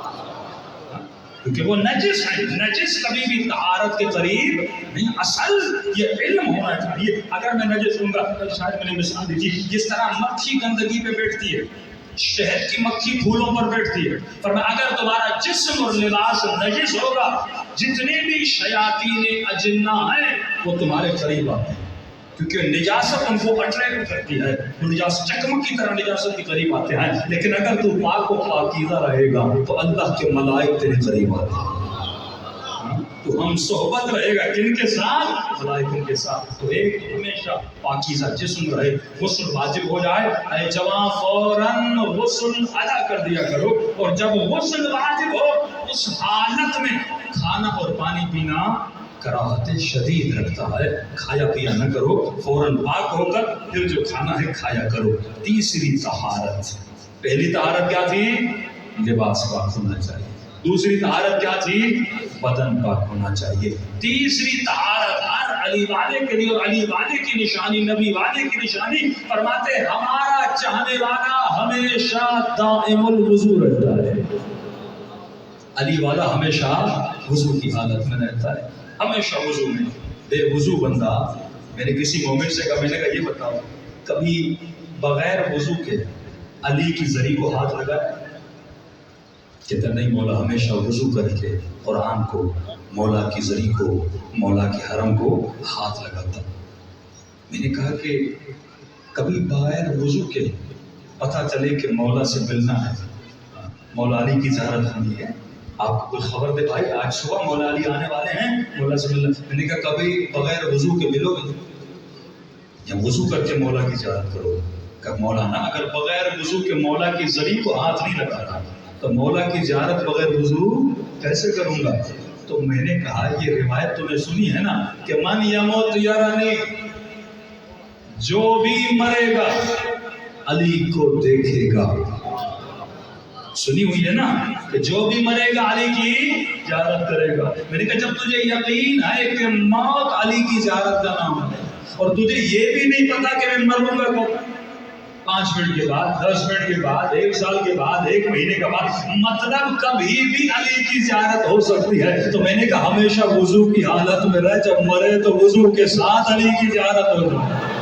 کیونکہ وہ نجس ہے. نجس کبھی بھی طہارت کے قریب نہیں. اصل یہ علم ہونا چاہیے. اگر میں نجس ہوں گا، شاید میں نے مثال دی تھی، جس طرح مکھی گندگی پہ بیٹھتی ہے، شہد کی مکھی پھولوں پر بیٹھتی ہے، فرمایا اگر تمہارا جسم اور لباس نجس ہوگا، جتنے بھی شیاطین اجنہ ہیں وہ تمہارے قریب آتے ہیں، کیونکہ نجاست ان کو اٹریکٹ کرتی ہے. وہ نجاست چکمک کی طرح نجاست کے قریب آتے ہیں. لیکن اگر تو پاک و پاکیزہ رہے گا تو اللہ کے ملائک تیرے قریب آتے ہیں. تو ہم صحبت رہے گا کن کے ساتھ؟ ملائکوں کے ساتھ. تو ایک تو ہمیشہ پاکیزہ جسم رہے. غسل واجب ہو جائے، اے جوان فوراً غسل ادا کر دیا کرو. اور جب غسل واجب ہو، اس حالت میں کھانا اور پانی پینا کراہت شدید رکھتا ہے. کھایا پیا نہ کرو، فوراً پاک ہو کر پھر جو کھانا ہے کھایا کرو. تیسری طہارت، پہلی طہارت کیا تھی؟ لباس پاک ہونا چاہیے. دوسری طہارت کیا تھی؟ بدن پاک ہونا چاہیے. تیسری طہارت ہر علی والے کے لیے، اور علی والے کی نشانی، نبی والے کی نشانی، فرماتے ہمارا چاہنے والا ہمیشہ دائم الوضو رہتا ہے. علی والا ہمیشہ وضو کی حالت میں رہتا ہے، ہمیشہ وضو میں. بے وضو بندہ، میں نے کسی مومن سے کہا، میں نے کہا یہ بتاؤ کبھی بغیر وضو کے علی کی زری کو ہاتھ لگایا؟ کہتا نہیں، مولا ہمیشہ وضو کر کے قرآن کو، مولا کی زری کو، مولا کے حرم کو ہاتھ لگاتا. میں نے کہا کہ کبھی بغیر وضو کے پتہ چلے کہ مولا سے ملنا ہے، مولا علی کی زیارت ہونی ہے، آپ کو کوئی خبر دے بھائی آج صبح مولا علی آنے والے ہیں، مولا سے ملنا. میں نے کہا کبھی بغیر وضو کے ملو گے یا وضو کر کے مولا کی زیارت کرو؟ کہ مولانا اگر بغیر وضو کے مولا کی زری کو ہاتھ نہیں لگانا تو مولا کی زیارت بغیر وضو کیسے کروں گا؟ تو میں نے کہا یہ روایت تم نے سنی ہے نا کہ من یموت یرانی، جو بھی مرے گا علی کو دیکھے گا. سنی ہوئی ہے نا کہ جو بھی مرے گا علی کی زیارت کرے گا. میں نے کہا جب تجھے یقین ہے کہ موت علی کی زیارت کا نام ہے اور تجھے یہ بھی نہیں پتا کہ میں مروں گا کو 5 منٹ کے بعد، 10 منٹ کے بعد، 1 سال کے بعد، 1 مہینے کے بعد، مطلب کبھی بھی علی کی زیارت ہو سکتی ہے. تو میں نے کہا ہمیشہ وضو کی حالت میں رہ، جب مرے تو وضو کے ساتھ علی کی زیارت ہو جائے.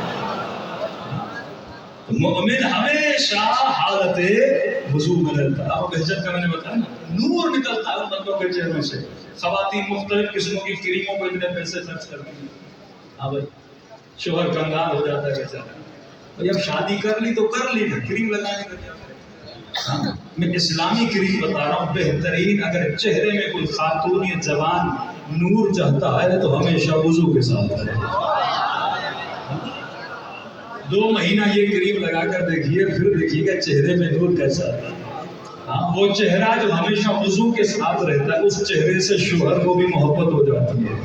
مومن ہمیشہ حالت وضو میں رہتا ہے. آپ بہجت کا میں نے بتایا نا، نور نکلتا ہے بندوں کے چہروں سے. خواتین مختلف قسموں کی کریموں کو اتنے پیسے خرچ کرتی ہیں. ہاں بھائی، شوہر کنگال ہو جاتا ہے بیچارہ. اب شادی کر لی تو کر لی نا، کریم لگانے کا کیا؟ میں اسلامی کریم بتا رہا ہوں بہترین. اگر چہرے میں کوئی خاتون جوان نور چاہتا ہے تو ہمیشہ وضو کے ساتھ رہے. 2 مہینہ یہ کریم لگا کر دیکھیے، پھر دیکھیے گا چہرے میں نور کیسا ہے. وہ چہرہ جو ہمیشہ وضو کے ساتھ رہتا ہے، اس چہرے سے شوہر کو بھی محبت ہو جاتی ہے.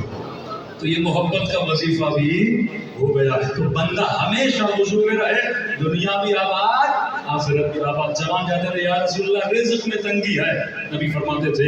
تو یہ محبت کا وظیفہ بھی ہو گیا. تو بندہ ہمیشہ وضو میں رہے، دنیا بھی آباد آخرت بھی آباد. جوان جاتے تھے یا رسول اللہ رزق میں تنگی ہے، نبی فرماتے تھے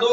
2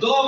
2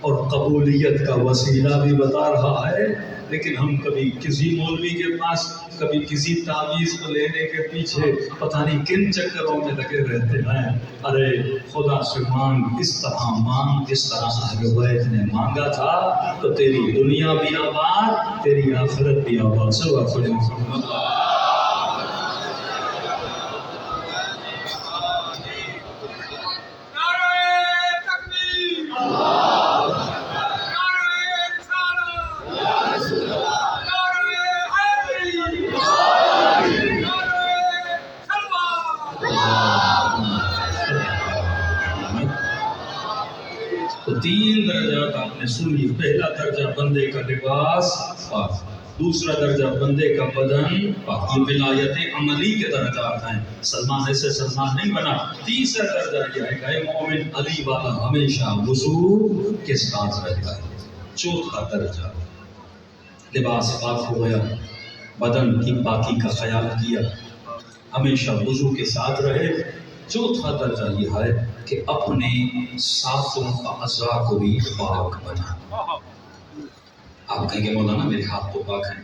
اور قبولیت کا وسیلہ بھی بتا رہا ہے، لیکن ہم کبھی کسی مولوی کے پاس، کبھی کسی تعویذ کو لینے کے پیچھے پتہ نہیں کن چکروں میں لگے رہتے ہیں۔ ارے خدا سے مانگ، اس طرح مانگ جس طرح اہل بیت نے مانگا تھا، تو تیری دنیا بھی آباد، تیری آخرت بھی آباد۔ سب تو 3 درجات آپ نے سنی۔ پہلا درجہ بندے کا لباس پاک، دوسرا درجہ بندے کا بدن پاک، یہ ولایت عملی کے درجات ہیں۔ سلمان ایسے سلمان نہیں بنا۔ تیسرا درجہ یہ ہے کہ مومن علی والا ہمیشہ وضو کے ساتھ رہتا ہے۔ چوتھا درجہ لباس پاک ہو گیا، بدن کی پاکی کا خیال کیا، ہمیشہ وضو کے ساتھ رہے۔ چوتھا درجہ یہ ہے کہ اپنے ساتھوں اعضاء کو بھی پاک بنا۔ آپ کہیں گے مولانا میرے ہاتھ تو پاک ہیں،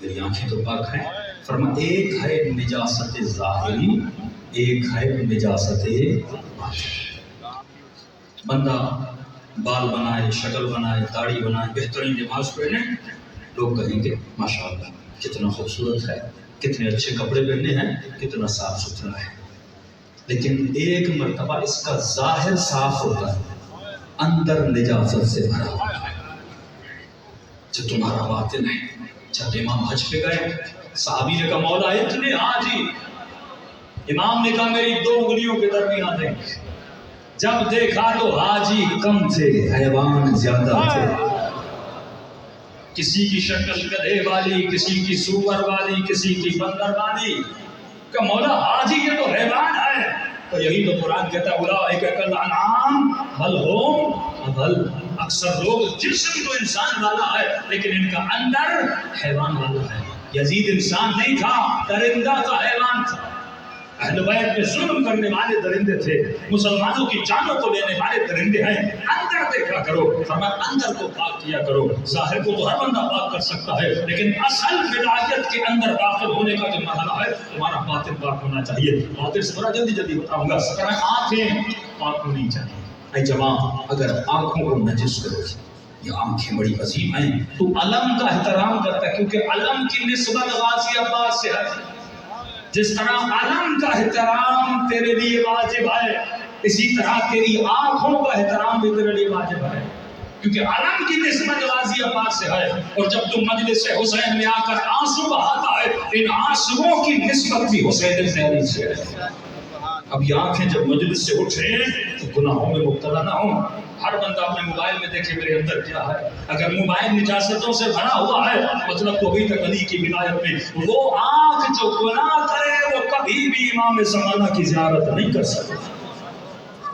میری آنکھیں تو پاک ہیں۔ فرمایا ایک ہے نجاست ظاہری، ایک ہے نجاست باطنی۔ بندہ بال بنائے، شکل بنائے، داڑھی بنائے، بہترین لباس پہنے، لوگ کہیں گے ماشاءاللہ کتنا خوبصورت ہے، کتنے اچھے کپڑے پہنے ہیں، کتنا صاف ستھرا ہے۔ لیکن ایک مرتبہ اس کا ظاہر صاف ہوتا ہے، اندر نجاست سے بھرا ہوتا ہے۔ جو تمہارا باطن ہے، جب امام حج پہ گئے، صحابی نے کہا مولا اتنے حاجی، امام نے کہا میری 2 انگلیوں کے درمیان دیں۔ جب دیکھا تو حاجی کم تھے، حیوان زیادہ تھے۔ کسی کی شکل گدھے والی، کسی کی سور والی، کسی کی بندر والی۔ کہ مولا حاجی یہ تو حیوان ہے۔ تو یہی تو قرآن کہتا ہے اولئک کالانعام بل هم اضل۔ اکثر لوگ جسم تو انسان والا ہے لیکن ان کا اندر حیوان والا ہے۔ یزید انسان نہیں تھا، درندہ کا حیوان تھا۔ اہل بیت میں ظلم کرنے والے درندے تھے، مسلمانوں کی جانوں کو لینے والے درندے ہیں۔ اندر دیکھا کرو، فرمایا اندر کو پاک کیا کرو۔ ظاہر کو تو ہر بندہ پاک کر سکتا ہے، لیکن اصل ولایت کے اندر داخل ہونے کا جو مرحلہ ہے تمہارا باطن پاک ہونا چاہیے۔ باطن سے بڑا جلدی بتاؤں گا۔ آنکھیں پاک ہونی چاہیے۔ اے جماعت، اگر آنکھوں کو نجس کرو، یہ آنکھیں بڑی عظیم ہیں، تو علم کا احترام کرتا ہے، کیونکہ علم کی نسبت غازی عباس سے ہے۔ جس طرح علم کا احترام تیرے لیے واجب ہے، اسی طرح تیری آنکھوں کا احترام بھی تیرے لیے واجب ہے، کیونکہ علم کی نسبت غازی عباس سے ہے۔ اور جب تم مجلس حسین میں آ کر آنسو بہاتا ہے، ان آنسوؤں کی نسبت بھی حسین بن علی سے ہے۔ اب یہ آنکھیں جب مجلس سے اٹھیں تو گناہوں میں مبتلا نہ ہوں۔ ہر بندہ اپنے موبائل میں دیکھے میرے اندر کیا ہے۔ اگر موبائل نجاستوں سے بھرا ہوا ہے، مطلب تو ابھی تک علی کی ولایت میں وہ آنکھ جو گناہ کرے وہ کبھی بھی امام زمانہ کی زیارت نہیں کر سکتی۔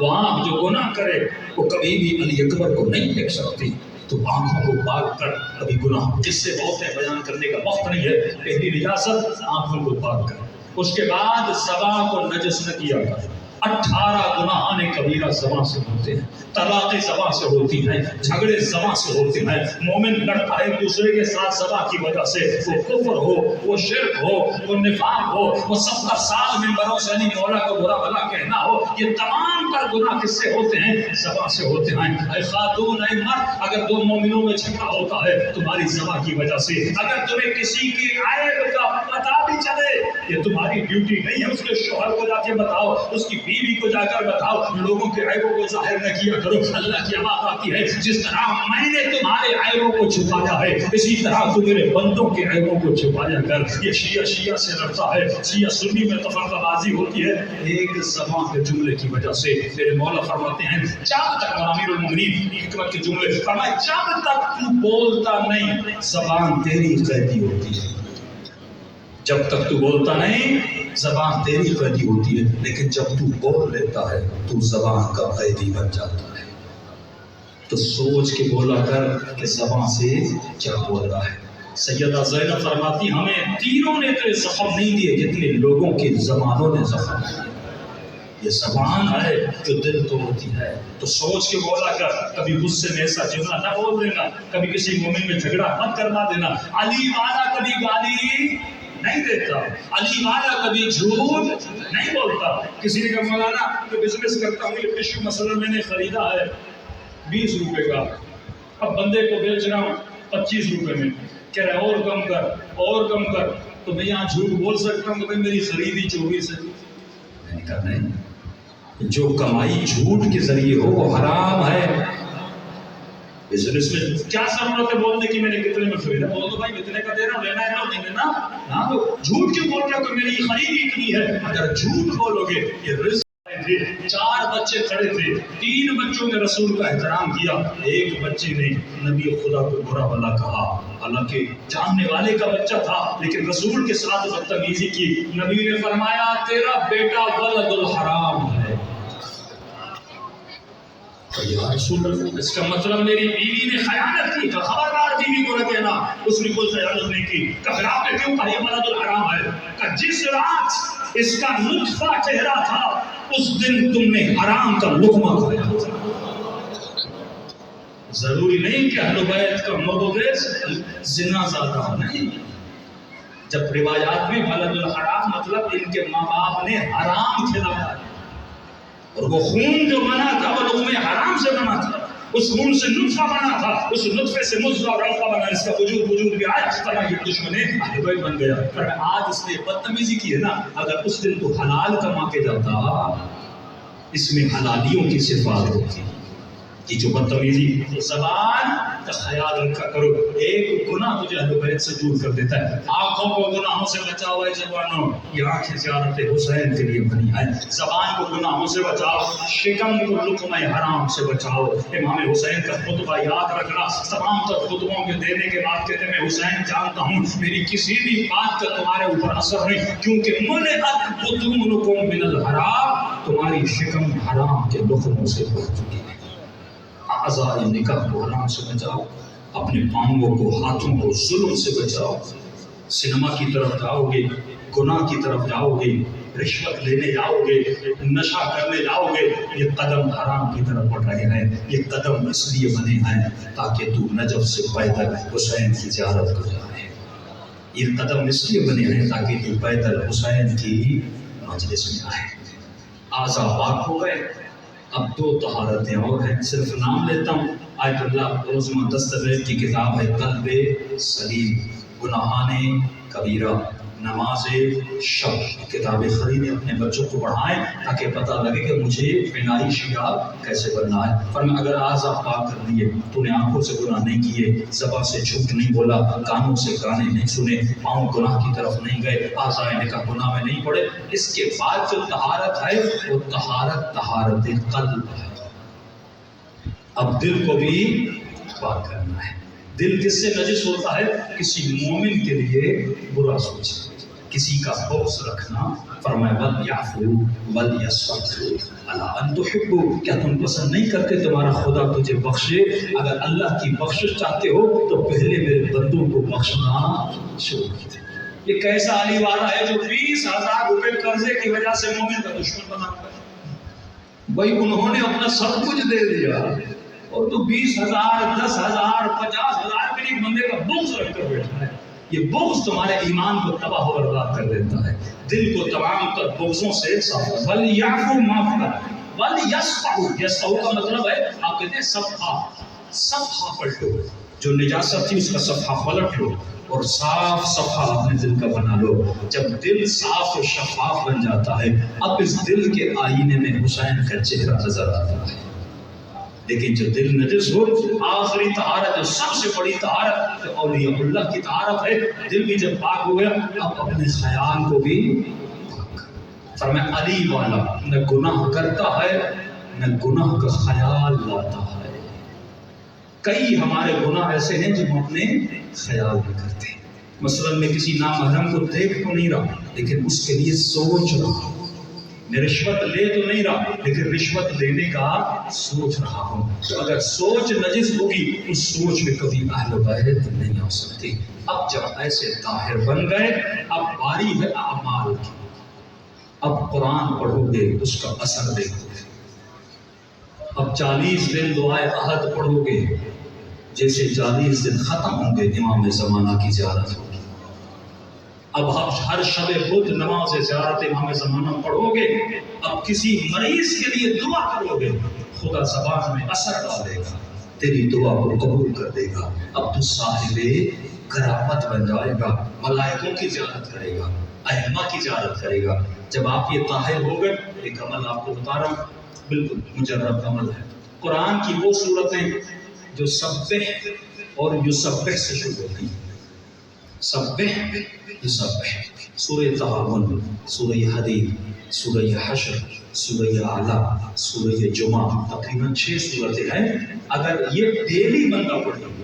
وہ آنکھ جو گناہ کرے وہ کبھی بھی علی اکبر کو نہیں دیکھ سکتی۔ تو آنکھوں کو پاک کر، ابھی گناہ جس سے بہت ہے بیان کرنے کا وقت نہیں ہے۔ پہلی نجاست آنکھوں کو پاک کر، اس کے بعد زبان کو نجس نہ کیا کر۔ 18 گناہان کبیرہ زبان سے ہوتے ہیں، طلاقیں زبان سے ہوتی ہیں، جھگڑے زبان سے ہوتے ہیں۔ مومن لڑتا ہے ایک دوسرے کے ساتھ زبان کی وجہ سے، وہ کفر ہو، وہ شرک ہو، وہ نفاق ہو، وہ 70 سال ممبروں سے علی مولا کو برا بھلا کہنا ہو، یہ تمام تر گناہ کس سے ہوتے ہیں؟ زبان سے ہوتے ہیں۔ اے خاتون، اے مرد، اگر 2 مومنوں میں جھگڑا ہوتا ہے تمہاری زبان کی وجہ سے، اگر تمہیں کسی کی عیب کا پتہ بھی چلے، یہ تمہاری ڈیوٹی نہیں ہے اس کے شوہر کو جا کے بتاؤ، اس کی بیوی کو جا کر بتاؤ، لوگوں کے عیبوں کو ظاہر نہ کیا کرو۔ اللہ کی آواز آتی ہے جس طرح میں نے تمہارے عیبوں کو چھپایا ہے، اسی طرح تو میرے بندوں کے عیبوں کو چھپایا کر۔ یہ شیعہ سے لڑتا ہے، شیعہ سنی میں تفرقہ بازی ہوتی ہے ایک زبان کے جملے کی وجہ سے۔ میرے مولا فرماتے ہیں جب تک، امیر المومنین حکمت کے جملے فرمائے، جب تک تو بولتا نہیں زبان تیری قیدی ہوتی ہے۔ جب تک تو بولتا نہیں زبان تیری قیدی ہوتی ہے، لیکن جب تو بول لیتا ہے تو زبان کا قیدی بن جاتا ہے۔ تو سوچ کے بولا کر کہ زبان سے کیا بول رہا ہے۔ سیدہ زینب فرماتی ہمیں تینوں نے تو زخم نہیں دیے جتنے لوگوں کی زبانوں نے زخم دیے۔ یہ زبان ہے جو دل توڑتی ہے. تو سوچ کے بولا کر، کبھی غصے میں ایسا جملہ نہ بول دینا، کبھی کسی مومن میں جھگڑا مت کروا دینا. علی والا کبھی گالی نہیں دیتا، علی والا کبھی جھوٹ نہیں بولتا. کسی نے کہا مولانا میں بزنس کرتا ہوں، یہ ٹشو مثلا میں نے خریدا ہے 20 روپے کا، اب بندے کو بیچ رہا ہوں 25 روپے میں، کہہ رہے اور کم کر اور کم کر. تو میں یہاں جھوٹ بول سکتا ہوں کہ بھائی میری خریدی 24 ہے؟ میں نے کہا نہیں، جو کمائی جھوٹ کے ذریعے ہو وہ حرام ہے. بزنس میں کیا ضرورت ہے بولنے کی میں نے کتنے میں خریدا؟ بول دو بھائی اتنے کا دے رہا ہوں، لینا ہے نہ نہیں لینا نہ دو. جھوٹ کیوں بول رہے ہو کہ میری خریدی اتنی ہے؟ اگر جھوٹ بولو گے یہ رزق تھے. 4 بچے کھڑے تھے، 3 بچوں نے رسول کا احترام کیا، ایک بچے نے نبی خدا کو برا بھلا کہا، حالانکہ جاننے والے کا بچہ تھا لیکن رسول کے ساتھ بدتمیزی کی. نبی نے فرمایا تیرا بیٹا ولد الحرام ہے. یا رسول اللہ، اس کا مطلب میری بیوی نے خیانت کی؟ تو خبردار بیوی کو نہ کہنا اس نے کوئی خیانت نہیں کی. کہ پھر آپ نے کیوں کہا یہ ولد الحرام ہے؟ کہ جس رات اس کا نطفہ چہرہ تھا اس دن تم نے حرام کا لقمہ کھایا تھا. ضروری نہیں کہ اہل بیت کا مبغض زنا زادہ نہیں. جب روایات میں ولد الحرام مطلب ان کے ماں باپ نے حرام کھلایا، اور وہ خون جو بنا تھا وہ لقمہ حرام سے بنا تھا، اس خون سے نطفہ بنا تھا، اس نطفے سے مضغہ اور علقہ بنا، اس کا وجود بھی آج فرمایا یہ دشمن اہل بیت بن گیا. پر آج اس نے بدتمیزی کی ہے نا. اگر اس دن تو حلال کما کے جاتا، اس میں حلالیوں کی صفات ہوتی. یہ جو بدتمیزی زبان کا خیال رکھا کرو. ایک گناہ تجھے اہل بیت سے دور کر دیتا ہے. آنکھوں کو گناہوں سے بچاؤ اے جوانوں، یہ آنکھیں زیارت حسین کے لیے بنی ہیں. زبان کو گناہوں سے بچاؤ، شکم کو لقمہ حرام سے بچاؤ. امام حسین کا خطبہ یاد رکھنا. تمام تر خطبوں کے دینے کے بعد کہتے ہیں میں حسین جانتا ہوں میری کسی بھی بات کا تمہارے اوپر اثر نہیں، کیونکہ منعت بطونکم من الحرام، تمہاری شکم حرام کے لقموں سے بھر چکی ہے. اعضاء نکاح کو حرام سے بچاؤ، اپنے پاؤں کو ہاتھوں کو ظلم سے بچاؤ. سنیما کی طرف جاؤ گے، گناہ کی طرف جاؤ گے، رشوت لینے جاؤ گے، نشہ کرنے جاؤ گے، یہ قدم حرام کی طرف بڑھ رہے ہیں. یہ قدم اس لیے بنے ہیں تاکہ تو نجف سے پیدل حسین کی زیارت کر جائے. یہ قدم اس لیے بنے ہیں تاکہ تو پیدل حسین کی مجلس میں آئے. اعضاء پاک ہو گئے، اب 2 طہارتیں اور ہیں، صرف نام لیتا ہوں. آیت اللہ روزمہ دستاویز کی کتاب ہے قلب سلیم، گناہان کبیرہ، نماز شب. کتابیں خریدیں، اپنے بچوں کو پڑھائیں تاکہ پتہ لگے کہ مجھے بنائی شیعہ کیسے بننا ہے. فرمایا اگر اعضاء پاک کر لیے، تو نے آنکھوں سے گناہ نہیں کیے، زبان سے جھوٹ نہیں بولا، کانوں سے گانے نہیں سنے، پاؤں گناہ کی طرف نہیں گئے، اعضاء نکاح گناہ میں نہیں پڑے، اس کے بعد جو طہارت ہے وہ طہارت قلب ہے. اب دل کو بھی پاک کرنا ہے. دل کس سے نجس ہوتا ہے؟ کسی مومن کے لیے برا سوچنا، کسی کا بغض رکھنا. فرمایا وَلْيَعْفُوا وَلْيَصْفَحُوا أَلَا أَن تُحِبُّوا، کیا تم پسند نہیں کرتے تمہارا خدا تجھے بخشے؟ اگر اللہ کی بخشش چاہتے ہو تو پہلے میرے بندوں کو بخشنا شروع کر دیں. یہ کیسا علی والا ہے جو 20,000 روپے قرضے کی وجہ سے مومن کا دشمن بنا ہے؟ بھائی انہوں نے اپنا سب کچھ دے دیا اور تو 20,000 10,000 50,000 میں ایک بندے کا بغض رکھ کر بیٹھا ہے. یہ بغض تمہارے ایمان کو تباہ و برباد کر دیتا ہے. دل کو تمام تر بغضوں سے صاف کرو. وَلْيَعْفُوا معاف کرو، وَلْيَصْفَحُوا، یصفحوا کا مطلب ہے آپ کہتے ہیں صفحہ پلٹو. جو نجاست تھی اس کا صفحہ پلٹ لو اور صاف صفحہ اپنے دل کا بنا لو. جب دل صاف و شفاف بن جاتا ہے، اب اس دل کے آئینے میں حسین کا چہرہ نظر آتا ہے. لیکن جو دل نجس ہو، آخری طہارت، سب سے بڑی طہارت تو اولیاء اللہ کی طہارت ہے. دل بھی جب پاک ہو گیا، اب اپنے خیال کو بھی پاک. فرمایا علی والا نہ گناہ کرتا ہے نہ گناہ کا خیال لاتا ہے. کئی ہمارے گناہ ایسے ہیں جو ہم اپنے خیال میں کرتے ہیں. مثلا میں کسی نامحرم کو دیکھ تو نہیں رہا لیکن اس کے لیے سوچ رہا. میں رشوت لے تو نہیں رہا لیکن رشوت لینے کا سوچ رہا ہوں. تو اگر سوچ نجس ہوگی اس سوچ میں کبھی اہل بیت نہیں آ سکتی. اب جب ایسے طاہر بن گئے، اب باری ہے اعمال کی. اب قرآن پڑھو گے اس کا اثر دیکھو گے. اب 40 دن دعائے عہد پڑھو گے جیسے 40 دن ختم ہوں گے امام زمانہ کی زیارت ہوگی. اب ہر شب بدھ نماز زیارت امام زمانہ پڑھو گے. اب کسی مریض کے لیے دعا کرو گے خدا زبان میں اثر ڈالے گا, تیری دعا کو قبول کر دے گا. اب تو صاحب کرامت بن جائے گا, ملائکوں کی زیارت کرے گا, ائمہ کی زیارت کرے گا. جب آپ یہ طاہر ہو گئے, ایک عمل آپ کو بتا رہا ہوں بالکل مجرب عمل ہے. قرآن کی وہ صورتیں جو سبح اور یسبح سے شروع ہوتی ہیں. سبح یسبح, سورہ تغابن, سورہ حدید, سورہ حشر, سورہ اعلیٰ, سورہ جمعہ, تقریباً 6 صورتیں ہیں. اگر یہ ڈیلی بندہ پڑھے,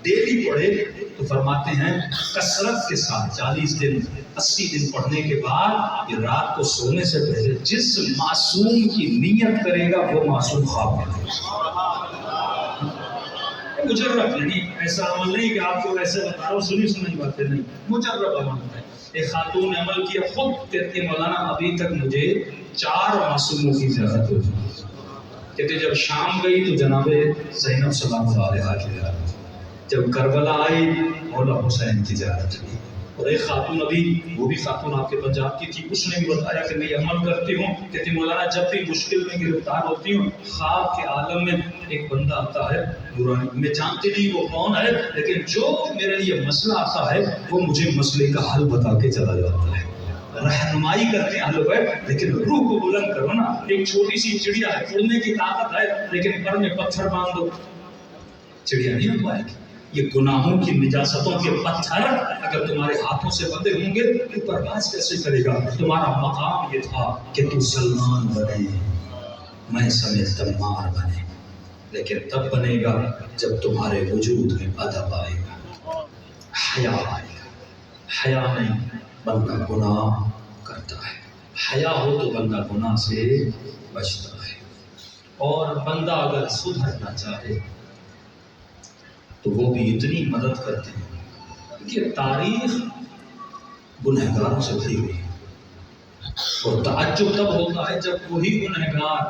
ڈیلی پڑھے تو فرماتے ہیں کثرت کے ساتھ 40 دن 80 دن پڑھنے کے بعد یہ رات کو سونے سے پہلے جس معصوم کی نیت کرے گا وہ معصوم خواب میں دے گا. مجرب یعنی ایسا عمل نہیں کہ آپ کو ایسے بتا رہا ہوں سنی سنی باتیں نہیں, مجرب عمل ہے. ایک خاتون نے عمل کیا, خود کہتی ہے مولانا ابھی تک مجھے 4 معصوموں کی زیارت ہو چکی. کہتے جب شام گئی تو جناب زینب سلام اللہ علیہا کی زیارت, جب کربلا آئی مولا حسین کی زیارت ہوئی. اور ایک خاتون ابھی, وہ بھی خاتون آپ کے پنجاب کی تھی, اس نے بھی بتایا کہ میں یہ عمل کرتی ہوں. کہتی مولانا جب بھی مشکل میں گرفتار ہوتی ہوں خواب کے عالم میں ایک بندہ آتا ہے نورانی, میں جانتی نہیں وہ کون ہے, لیکن جو میرے لیے مسئلہ آتا ہے وہ مجھے مسئلے کا حل بتا کے چلا جاتا ہے. رہنمائی کرتے ہیں اہل بیت, لیکن روح کو بلند کرو نا. ایک چھوٹی سی چڑیا ہے, اڑنے کی طاقت ہے, لیکن پر میں پتھر باندھ دو, چڑیا نہیں اڑ پائے گی. یہ گناہوں کی نجاستوں کے پتھر اگر تمہارے ہاتھوں سے بندے ہوں گے تو پرواز کیسے کرے گا؟ تمہارا مقام یہ تھا کہ تو سلمان بنے, میں سمیت تمار بنے, لیکن تب بنے گا جب تمہارے وجود میں ادب آئے گا, حیا آئے گا. حیا نہیں, بندہ گناہ کرتا ہے. حیا ہو تو بندہ گناہ سے بچتا ہے. اور بندہ اگر سدھرنا چاہے تو وہ بھی اتنی مدد کرتے ہیں کہ تاریخ گنہگاروں سے بھری ہوئی ہے. اور تعجب تب ہوتا ہے جب وہی گنہگار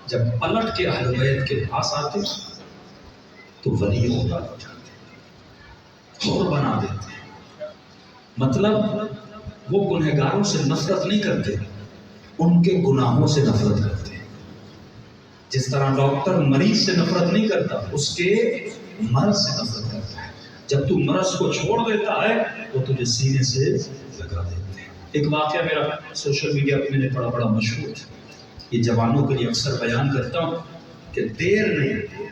جب پلٹ کے اہل بیت کے پاس آتے تو ولی خدا ہو جاتے اور بنا دیتے ہیں. مطلب وہ گنہگاروں سے نفرت نہیں کرتے, ان کے گناہوں سے نفرت کرتے ہیں. جس طرح ڈاکٹر مریض سے نفرت نہیں کرتا, اس کے مرض سے نفرت کرتا ہے. جب تو مرض کو چھوڑ دیتا ہے وہ تجھے سینے سے لگا دیتے ہیں. ایک واقعہ میرا سوشل میڈیا پہ میں نے بڑا مشہور ہے, یہ جوانوں کے لیے اکثر بیان کرتا ہوں کہ دیر نہیں,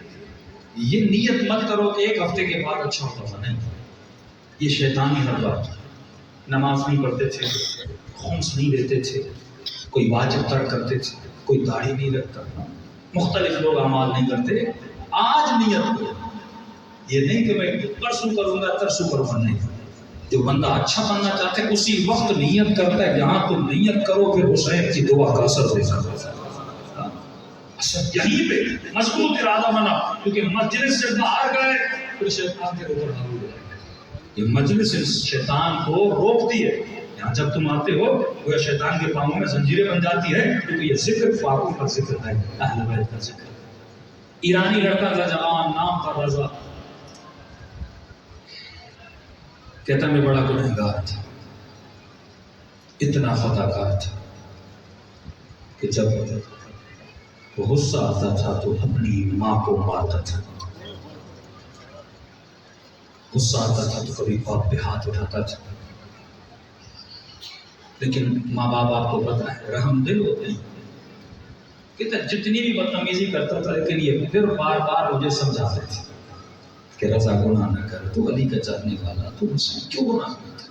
یہ نیت مت کرو کہ 1 ہفتے کے بعد اچھا ہوگا, نہیں. یہ شیطانی حربات. نماز نہیں پڑھتے تھے, خمس نہیں دیتے تھے, کوئی واجب ترک کرتے تھے, کوئی داڑھی نہیں رکھتا, مختلف لوگ اعمال نہیں کرتے. آج نیت کرو, یہ نہیں کہ میں پرسوں کروں گا ترسوں کروں گا, نہیں. جو بندہ اچھا بننا چاہتا ہے اسی وقت نیت کرتا ہے. جہاں تم نیت کرو پھر حسین کی دعا کا اثر ہوتا ہے. یہیں پہ مضبوط ارادہ بنا, کیونکہ مجلس سے باہر گئے پھر شیطان کے اوپر حاوی ہو جائے. یہ مجلس شیطان کو روکتی ہے. یہاں جب تم آتے ہو وہ شیطان کے پاؤں میں زنجیریں بن جاتی ہے, کیونکہ یہ ذکر فاروق کا ذکر ہے, اہل بیت کا ذکر. ایرانی لڑکا تھا جوان, نام تھا رضا, کہتا میں بڑا گنہگار تھا, اتنا خطا کار تھا کہ جب وہ غصہ آتا تھا تو اپنی ماں کو مارتا تھا. غصہ آتا تھا تو کبھی باپ پہ ہاتھ اٹھاتا تھا. لیکن ماں باپ آپ کو پتہ ہے رحم دل ہوتے ہیں. کہتا جتنی بھی بدتمیزی کرتا تھا لیکن یہ پھر بار بار مجھے سمجھاتے تھے کہ رضا گناہ نہ کر, تو علی کا چاہنے والا, تو مجھ سے کیوں گناہ کرتا.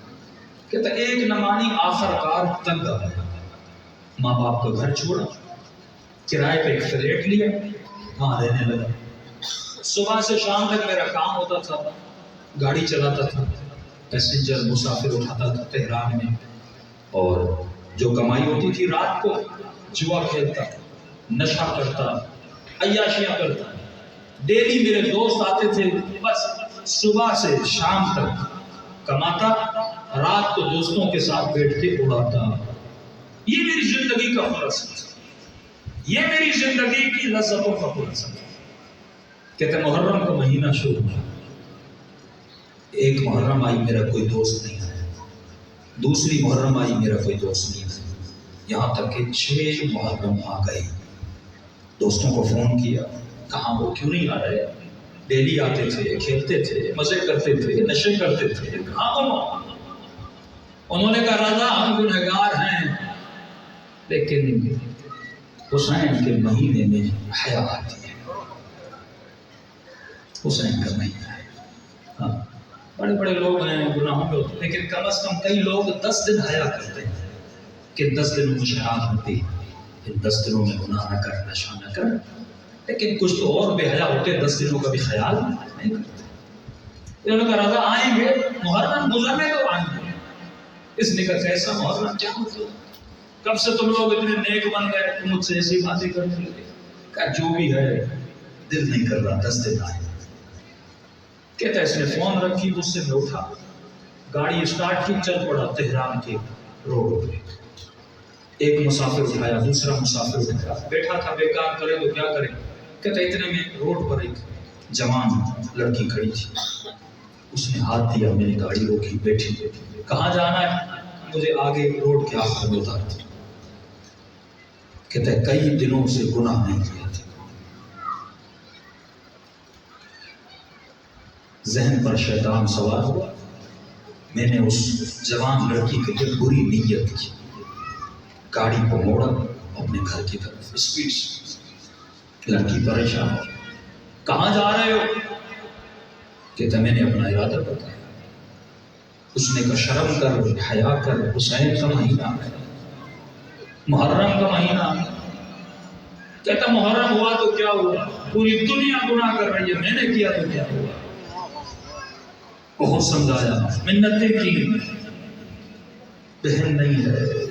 کہتا ایک نمانی آخر کار تنگ آیا, ماں باپ کا گھر چھوڑا, کرائے پہ ایک فلیٹ لیا, وہاں رہنے لگا. صبح سے شام تک میرا کام ہوتا تھا, گاڑی چلاتا تھا, پیسنجر مسافر اٹھاتا تھا تہران میں, اور جو کمائی ہوتی تھی رات کو جوا کھیلتا, نشہ کرتا, عیاشیاں کرتا. ڈیلی میرے دوست آتے تھے, بس صبح سے شام تک کماتا, رات کو دوستوں کے ساتھ بیٹھ کے اڑاتا. یہ میری زندگی کا خلاصہ، یہ میری زندگی کی لذتوں کا خلاصہ۔ کہتے ہیں محرم کا مہینہ شروع ہوا، ایک محرم آئی میرا کوئی دوست نہیں آیا، دوسری محرم آئی میرا کوئی دوست نہیں آیا، یہاں تک کہ 6 محرم آ گئے۔ دوستوں کو فون کیا، کہاں وہ کیوں نہیں آ رہے؟ ڈیلی آتے تھے، کھیلتے تھے، مزے کرتے تھے، نشے کرتے تھے، کہاں ہو؟ انہوں نے کہا رضا ہم گنہگار ہیں، لیکن حسین کے مہینے میں حیا آتی ہے، حسین کا مہینہ ہے۔ ہاں بڑے بڑے لوگ ہیں گناہوں میں ہوتے، لیکن کم از کم کئی لوگ 10 دن حیا کرتے ہیں کہ 10 دنوں میں شراب ہوتی ہے، ان 10 دنوں میں گناہ نہ کر، نشہ نہ کر، لیکن کچھ تو اور بے حیا ہوتے ہیں 10 دنوں کا بھی خیال نہیں کرتے۔ انہوں نے کہا رضا آئیں گے، محرم گزرنے تو آئیں گے۔ اس نے کہا ایسا محرم کیا ہوتا؟ کب سے تم لوگ اتنے نیک بن گئے، تم مجھ سے ایسی باتیں کرنے لگے؟ کہا جو بھی ہے دل نہیں کر رہا، 10 دن آئے۔ کہتا ہے اس نے فون رکھی، مجھ سے میں اٹھا، گاڑی اسٹارٹ کی، چل پڑا تہران کے روڈ پہ۔ ایک مسافر اٹھایا، دوسرا مسافر اٹھایا، بیٹھا تھا بیکار کرے تو کیا کرے۔ کہتا ہے اتنے میں روڈ پر ایک جوان لڑکی کھڑی تھی، اس نے ہاتھ دیا، میں نے گاڑی روکی، بیٹھی۔ کہاں جانا ہے؟ مجھے آگے روڈ کے آخر میں اتار دیا۔ کہتا ہے کئی دنوں سے گناہ نہیں کیا تھا، ذہن پر شیطان سوار ہوا، میں نے اس جوان لڑکی کے لیے بری نیت کی، گاڑی کو موڑا اپنے گھر کی طرف اسپیڈ سے۔ لڑکی پریشان ہو، کہاں جا رہے ہو؟ کہتا میں نے اپنا ارادہ بتایا۔ اس نے کہا شرم کر، حیا کر، حسین کا مہینہ ہے، محرم کا مہینہ۔ کہتا محرم ہوا تو کیا ہوا؟ پوری دنیا گناہ کر رہی ہے، میں نے کیا تو کیا ہوا؟ بہت سمجھایا، منتیں کی، بہن نہیں ہے،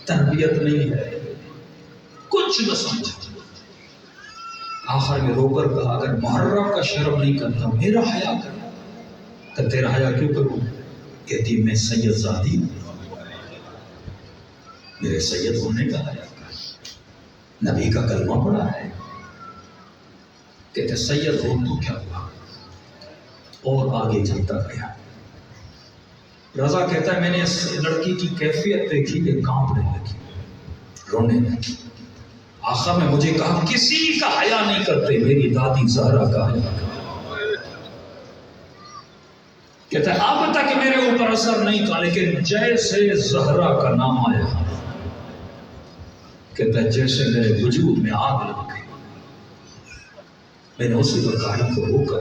تربیت نہیں ہے، کچھ نہ سمجھا۔ آخر میں رو کر کہا اگر محرم کا شرم نہیں کرتا میرا حیا کر، تو تیرا حیا کیوں کروں؟ کہتی میں سید زادی ہوں، میرے سید ہونے کا حیا کر، نبی کا کلمہ پڑھا ہے۔ کہتے سید ہو تو کیا ہوا؟ اور آگے چلتا گیا۔ رضا کہتا ہے میں نے اس لڑکی کی کیفیت دیکھی کہ کانپنے لگی، رونے لگی۔ آخر میں مجھے کہا کسی کا حیا نہیں کرتے، میری دادی زہرا کا حیا کرتے۔ کہتا ہے اب تک میرے اوپر اثر نہیں تھا، لیکن جیسے زہرا کا نام آیا، کہتا ہے جیسے میرے وجود میں آگ لگ گئی۔ میں نے اسی پر گاڑی کو روکا،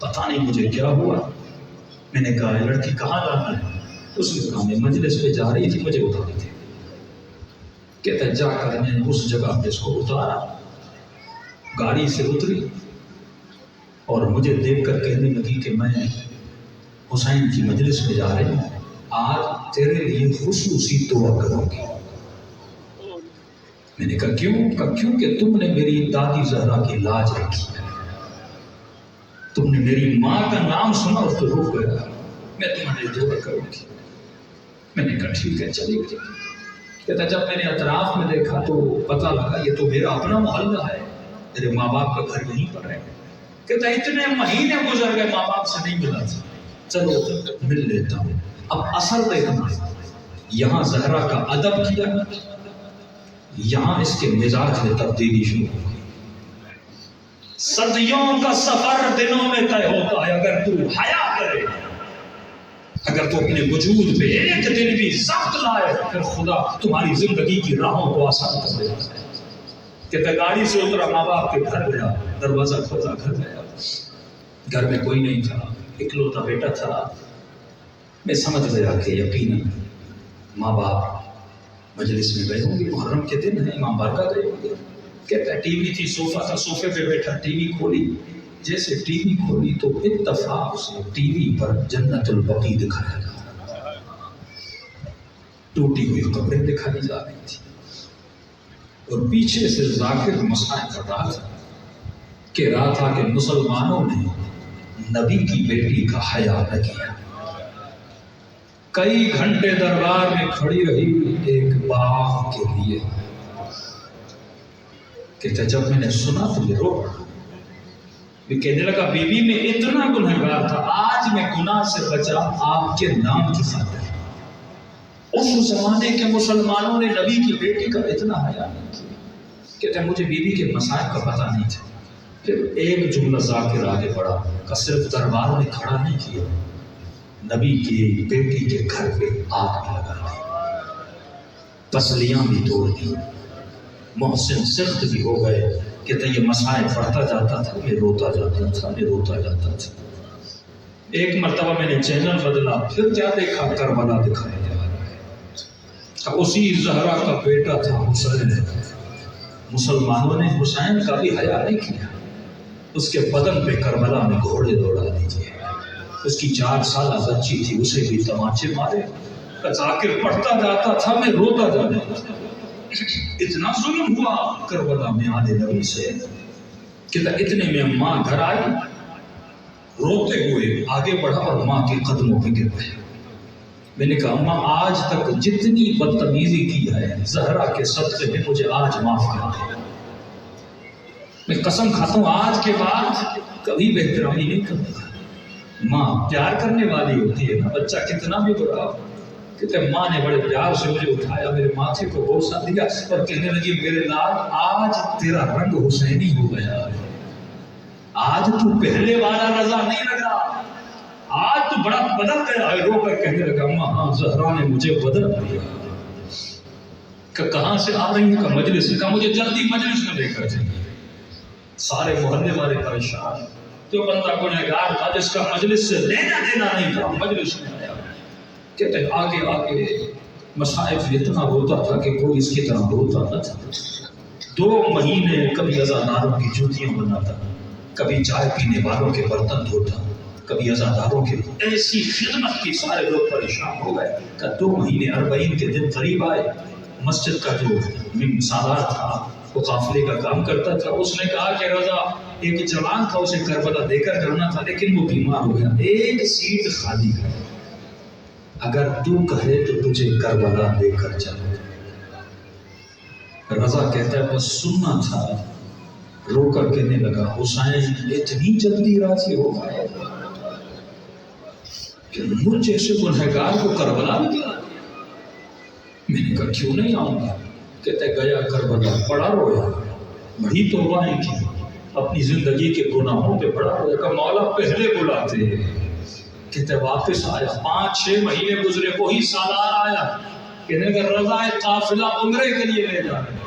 پتہ نہیں مجھے کیا ہوا۔ میں نے کہا لڑکی کہاں جانا ہے؟ اس نے کہا میں مجلس پہ جا رہی تھی، مجھے اتاری تھی۔ کہتا ہے جا کر میں نے اس جگہ پہ اس کو اتارا، گاڑی سے اتری اور مجھے دیکھ کر کہنے لگی کہ میں حسین کی مجلس میں جا رہی ہوں، آج تیرے لیے خصوصی دعا کروں گی۔ میں نے کہا کیوں؟ کہا کیونکہ تم نے میری دادی زہرا کی لاج رکھی ہے، تم نے میری ماں کا نام سنا اور تو رو گیا، میں تمہارے دعا کروں گی۔ میں نے کہا ٹھیک ہے چلی گئی۔ کہتا جب میں نے اطراف میں دیکھا تو پتہ لگا یہ تو میرا اپنا محلہ ہے، میرے ماں باپ کا گھر یہیں پر ہے۔ کہتا اتنے مہینے گزر گئے ماں باپ سے نہیں ملا تھا، چلو مل لیتا ہوں۔ اب اصل دیکھنا، یہاں زہرا کا ادب کیا، یہاں اس کے مزاج میں تبدیلی شروع ہو گئی۔ صدیوں کا سفر دنوں میں طے ہوتا ہے، اگر تو حیا کرے، اگر تو اپنے وجود پہ ایک دن بھی ضبط لائے، پھر خدا تمہاری زندگی کی راہوں کو آسان کر دے گا۔ کہتا گاڑی سے اترا، ماں باپ کے گھر گیا، دروازہ کھولا، گھر گیا، گھر میں کوئی نہیں تھا، اکلوتا بیٹا تھا۔ میں سمجھ گیا کہ یقیناً ماں باپ مجلس میں گئے ہوں گے، محرم کے دن ہے، امام بارگاہ گئے ہوں گے۔ کہتا ہے ٹی وی تھی، صوفہ تھا، صوفے پہ بیٹھا، ٹی وی کھولی، جیسے ٹی وی کھولی تو اتفاق سے ٹی وی پر جنت البقیع دکھایا گیا، ٹوٹی ہوئی قبریں دکھائی جا رہی تھی، اور پیچھے سے ذاکر مسائل کر رہا تھا، کہہ رہا تھا کہ مسلمانوں نے نبی کی بیٹی کا حیا نہ کیا، کئی گھنٹے دربار میں کھڑی رہی ایک باغ کے لیے کہ جب میں نے سنا تو یہ رو پڑا. کہنے لگا بی بی میں اتنا گنہگار تھا، آج میں گناہ سے بچا آپ کے نام کی خاطر. اس زمانے کے مسلمانوں نے نبی کی بیٹی کا اتنا حیا نہیں کیا. کہتے ہیں مجھے بی بی کے مسائل کا پتہ نہیں تھا. پھر ایک جملہ ذاکر آگے بڑھا کہ صرف دربار میں کھڑا نہیں کیا، نبی کی بیٹی کے گھر پہ آگ بھی لگا دی، پسلیاں بھی توڑ دی، محسن سخت بھی ہو گئے. کہتے ہیں یہ مسائل پڑھتا جاتا تھا، میں روتا جاتا تھا. ایک مرتبہ میں نے چینل بدلا، پھر کیا دیکھا؟ کربلا دکھایا جا رہا ہے. اسی زہرا کا بیٹا تھا حسین. مسلمانوں نے حسین کا بھی حیا نہیں کیا. اس کے بدن پہ کربلا میں گھوڑے دوڑا دیجیے. اس کی 4 سالہ بچی تھی، اسے بھی تماچے مارے. ذاکر پڑھتا جاتا تھا، میں روتا جاتا تھا. اتنا ظلم ہوا کربلا میں آنے نبی سے. کہتا اتنے میں ماں گھر آئی، روتے ہوئے آگے بڑھا اور ماں کے قدموں پہ گر گئے. میں نے کہا ماں آج تک جتنی بدتمیزی کی ہے زہرا کے صدقے میں مجھے آج معاف کر دے. میں قسم کھاتا ہوں آج کے بعد کبھی بے احترامی نہیں کرتا. ماں پیار کرنے والی ہوتی ہے نا، بچہ کتنا بھی برا ہو. کہتے ماں نے بڑے پیار سے مجھے اٹھایا، میرے ماتھے کو بوسہ دیا اور کہنے لگی میرے لال آج تیرا رنگ حسینی ہو گیا ہے. آج تو پہلے والا رضا نہیں لگا، آج تو بڑا بدل گیا ہے. رو کر کہنے لگا ماں ہاں زہرا نے مجھے بدل دیا. کہ کہاں سے آ رہی ہے؟ کہ مجلس سے. کہا مجھے جلدی مجلس میں لے کر چلیے. سارے محلے والے پریشان. جو بندہ گنہگار تھا جس کا مجلس سے لینا دینا نہیں تھا مجلس میں آیا. کہتے ہیں آگے مصائب اتنا روتا تھا کہ کوئی اس کی طرح روتا نہ تھا. 2 مہینے کبھی عزاداروں کی جوتیاں بناتا، کبھی چائے پینے والوں کے برتن دھوتا، کبھی عزاداروں کے. ایسی خدمت کی سارے لوگ پریشان ہو گئے. کہ 2 مہینے 40 کے دن قریب آئے. مسجد کا جو سالار تھا وہ قافلے کا کام کرتا تھا. اس نے کہا کہ رضا ایک جوان تھا، اسے کربلا دے کر جانا تھا لیکن وہ بیمار ہو گیا، ایک سیٹ خالی ہے، اگر تو کہے تو تجھے کربلا دے کر چلے. رضا کہتا ہے بس سننا تھا. رو کر کہنے لگا حسین اتنی جلدی راضی ہو گئے کہ مجھ جیسے گنہگار کو کربلا بھی دیا. میں نے کہا کیوں نہیں آؤں گا. کہتے گیا کربلا، بڑا رویا، بڑی توبائیں کی، اپنی زندگی کے گناہوں پہ بڑا رویا. کہ مولا پہلے بلاتے. کہتے واپس آیا، 5-6 مہینے گزرے، وہی سالار آیا. کہنے لگا رضا قافلہ عمرے کے لیے لے جا رہے.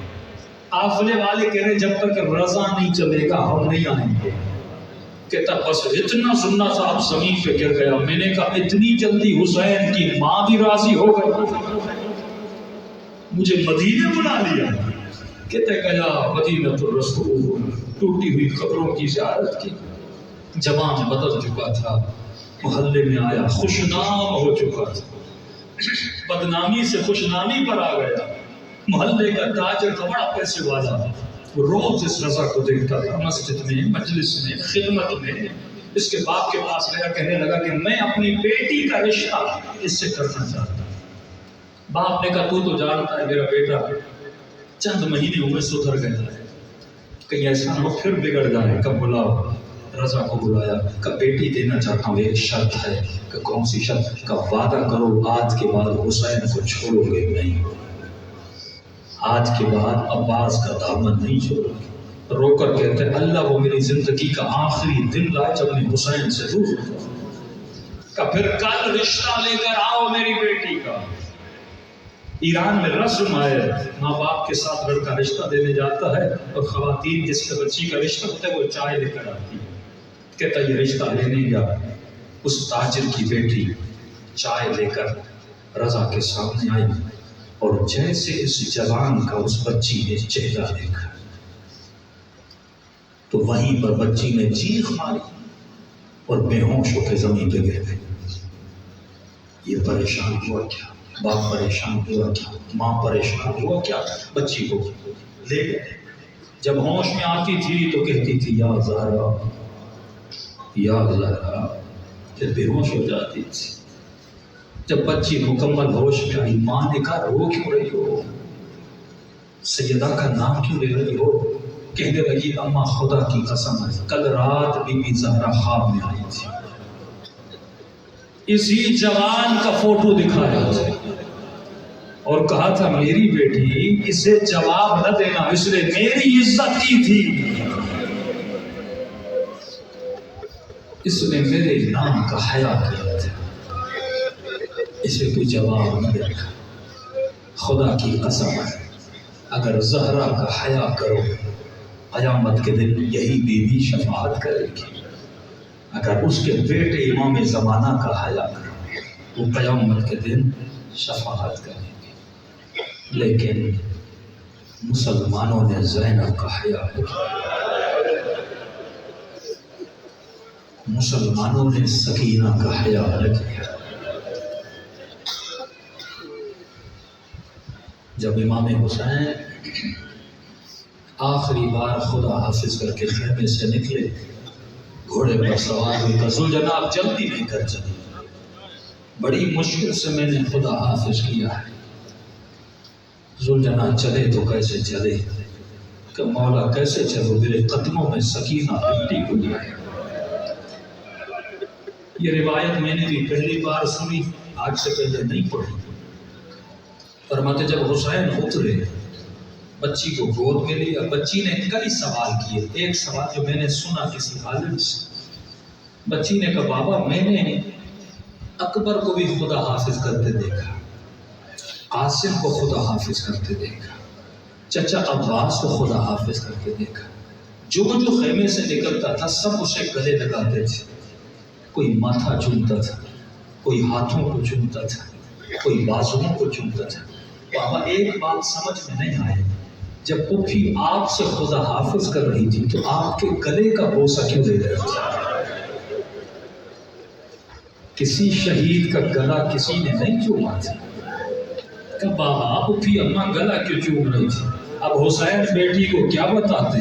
قافلے والے کہہ رہے جب تک رضا نہیں چلے گا ہم نہیں آئیں گے. کہتا بس اتنا سننا تھا اب زمین پہ گر گیا. میں نے کہا اتنی جلدی حسین کی ماں بھی راضی ہو گئی، مجھے مدینے بلا لیا. کہتے گیا مدینہ الرسول، ٹوٹی ہوئی قبروں کی زیارت کی. جوان بدل چکا تھا، محلے میں آیا، خوشنام ہو چکا تھا، بدنامی سے خوشنامی پر آ گیا. محلے کا تاجر تھا، بڑا پیسے والا. وہ روز اس رضا کو دیکھتا تھا، مسجد میں، مجلس میں، خدمت میں. اس کے باپ کے پاس گیا، کہنے لگا کہ میں اپنی بیٹی کا رشتہ اس سے کرنا چاہتا ہوں. باپ نے کہا تو جانتا ہے میرا بیٹا چند مہینے ہوئے سدھر گیا ہے، کہیں ایسا نہ ہو پھر بگڑ جائے. کب بلاؤ؟ رضا کو بلایا. کہ بیٹی دینا چاہتا ہوں، ایک شرط ہے. کہ کون سی شرط؟ کا وعدہ کرو آج کے بعد حسین کو چھوڑو گے نہیں، آج کے بعد عباس کا دامن نہیں چھوڑو گے. رو کر کہتے ہیں اللہ وہ میری زندگی کا آخری دن لائے جب میں حسین سے دور ہوں. کہ پھر کل رشتہ لے کر آؤ میری بیٹی کا. ایران میں رسم ہے، ماں باپ کے ساتھ لڑکا رشتہ دینے جاتا ہے اور خواتین جس کے بچی کا رشتہ ہوتا ہے وہ چائے لے کر آتی ہے. کہتا یہ رشتہ لینے گیا، اس تاجر کی بیٹی چائے لے کر رضا کے سامنے آئی اور جیسے اس جوان کا اس بچی نے چہرہ دیکھا تو وہیں پر بچی نے چیخ ماری اور بے ہوش ہو کے زمین پہ گر گئی. یہ پریشان ہوا کیا، باپ پریشان ہوا کیا، ماں پریشان ہوا کیا، بچی کو لے گئے. جب ہوش میں آتی تھی تو کہتی تھی یا زہرا یا زہرا، پھر بے ہوش ہو جاتی تھی. جب بچی مکمل ہوش میں آئی، ماں نے کہا رو کیوں رہی ہو، سیدہ کا نام کیوں لے رہی ہو؟ کہنے لگی اماں خدا کی قسم کل رات بی بی زہرا خواب میں آئی تھی، اسی جوان کا فوٹو دکھایا تھا اور کہا تھا میری بیٹی اسے جواب نہ دینا، اس نے میری عزت کی تھی، اس نے میرے نام کا حیا کیا تھا، اسے کوئی جواب نہ دینا۔ خدا کی قسم ہے اگر زہرا کا حیا کرو قیامت کے دن یہی بیوی شفاعت کرے گی، اگر اس کے بیٹے امام زمانہ کا حیا کرو وہ قیامت کے دن شفاعت کریں گے، لیکن مسلمانوں نے زینب کا حیا کیا، مسلمانوں نے سکینہ کا حیا نہ کیا۔ جب امام حسین آخری بار خدا حافظ کر کے خیمے سے نکلے، گھوڑے پر سوار ہوئے تو ذوالجناب جلدی نہیں کر چلی، بڑی مشکل سے میں نے خدا حافظ کیا ہے۔ ذوالجناب چلے تو کیسے چلے کہ مولا کیسے چلو، میرے قدموں میں سکینہ مٹی ہو جائے۔ یہ روایت میں نے بھی پہلی بار سنی، آج سے پہلے نہیں پڑھی۔ فرماتے جب حسین اترے بچی کو گود میں لیا، بچی نے کئی سوال کیے، ایک سوال جو میں نے سنا کسی عالم سے، بچی نے کہا بابا میں نے اکبر کو بھی خدا حافظ کرتے دیکھا، قاسم کو خدا حافظ کرتے دیکھا، چچا عباس کو خدا حافظ کرتے دیکھا، جو خیمے سے نکلتا تھا سب اسے گلے لگاتے تھے، کوئی ماتھا چومتا تھا، کوئی ہاتھوں کو چومتا تھا، کوئی بازوؤں کو چومتا تھا۔ بابا ایک بات سمجھ میں نہیں آئی، جب پھوپھی آپ سے خدا حافظ کر رہی تھی تو آپ کے گلے کا بوسہ کیوں لے رہی تھی؟ کسی شہید کا گلا کسی نے نہیں چوما تھا کہ بابا پھوپھی اماں گلا کیوں چوم رہی تھی؟ اب حسین بیٹی کو کیا بتاتے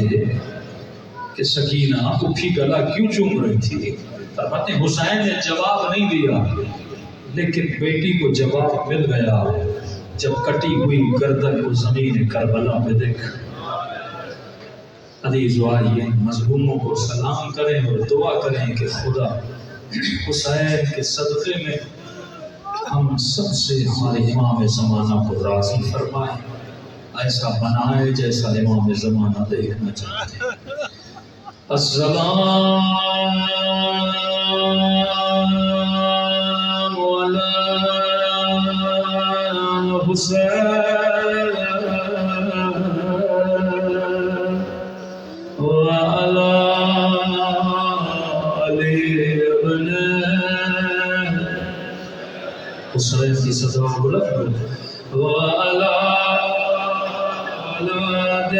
کہ سکینہ پھوپھی گلا کیوں چوم رہی تھی؟ فرماتے حسین نے جواب نہیں دیا، لیکن بیٹی کو جواب مل گیا جب کٹی ہوئی گردن کو زمین کربلا میں دیکھا۔ عزیز و آئیے مظلوموں کو سلام کریں اور دعا کریں کہ خدا حسین کے صدقے میں ہم سب سے ہمارے امام زمانہ کو راضی فرمائے، ایسا بنائے جیسا امام زمانہ دیکھنا چاہتے ہیں۔ السلام حسین وعلی علی ابن حسین کی صدا بلند وعلی اولاد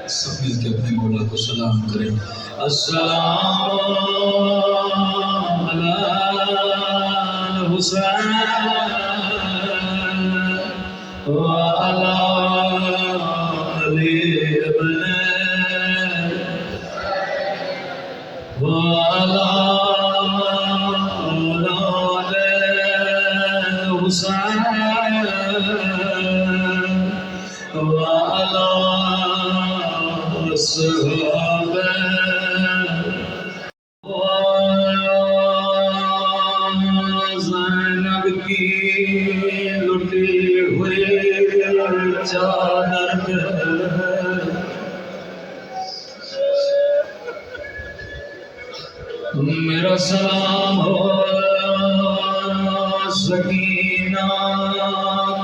سب مل کے اپنے مولا کو سلام کریں۔ السلام علی الحسین وعلی علی ابن وعلی اولاد الحسین وعلی صحابہ زینب کی لٹی ہوئی چادر میرا سلام ہو سکینہ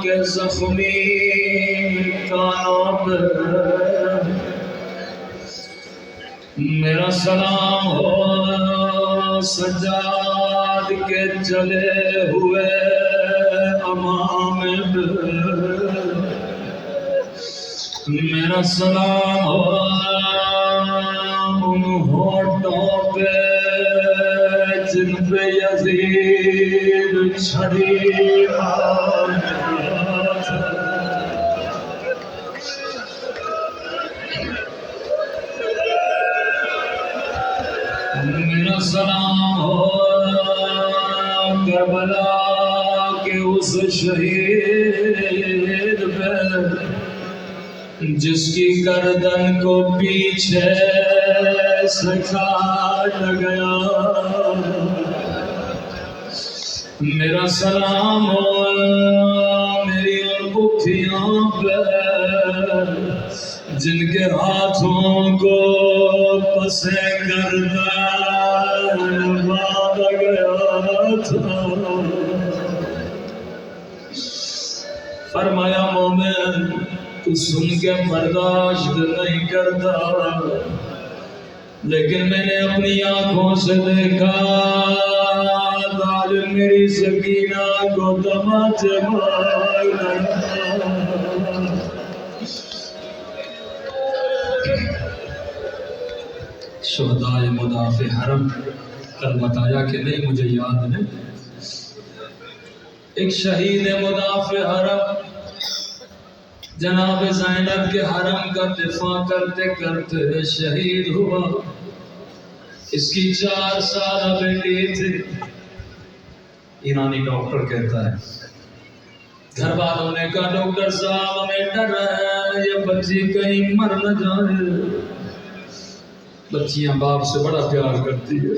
کے زخمی کانوں پر، میرا سلام ہو سجاد کے جلے ہوئے امام پر، میرا سلام ہو ان ہونٹوں پہ جن پہ یزید چھڑی مارا تھا، ہو کربلا کے اس شہید پہ جس کی گردن کو پیچھے سے کاٹ گیا. میرا سلام ہو میری ان پتھیوں پہ جن کے ہاتھوں کو پسے گردن باندھا گیا تھا. فرمایا مومن تو سن کے برداشت نہیں کرتا لیکن میں نے اپنی آنکھوں سے دیکھا ظالم میری سکینہ کو تماچے مار رہا. شہدائے مدافع حرم کل بتایا کہ نہیں مجھے یاد نہیں. ایک شہید مدافع حرم جناب زینب کے حرم کا دفاع کرتے کرتے شہید ہوا. اس کی 4 سالہ بیٹی تھی. ایرانی ڈاکٹر کہتا ہے گھر والوں نے کہا ڈاکٹر صاحب ہمیں ڈر ہے یہ بچی کہیں مر نہ جائے. بچیاں باپ سے بڑا پیار کرتی ہے.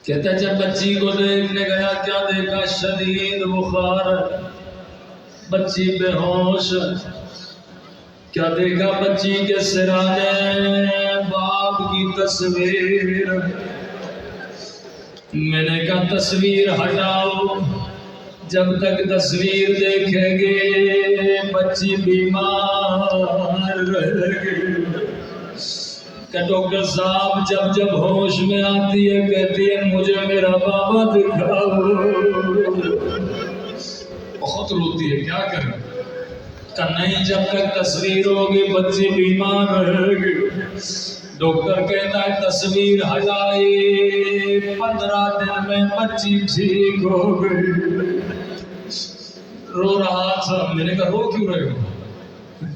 کہتا ہے جب بچی کو دیکھنے گیا کیا دیکھا شدید بخار بچی بے ہوش. کیا دیکھا بچی کے سرانے باپ کی تصویر. میں نے کہا تصویر ہٹاؤ جب تک تصویر دیکھیں گے بچی بیمار رہے گی. کہ ڈاکٹر صاحب جب ہوش میں آتی ہے کہتی ہے مجھے میرا بابا دکھاؤ. بہت روتی ہے کیا کریں. کہ نہیں جب تک تصویر ہوگی بچی بیمار رہے گی. ڈاکٹر کہتا ہے تصویر ہٹائی 15 دن میں بچی ٹھیک ہو گئی. رو رہا تھا. میں نے کہا رو کیوں رہے ہو.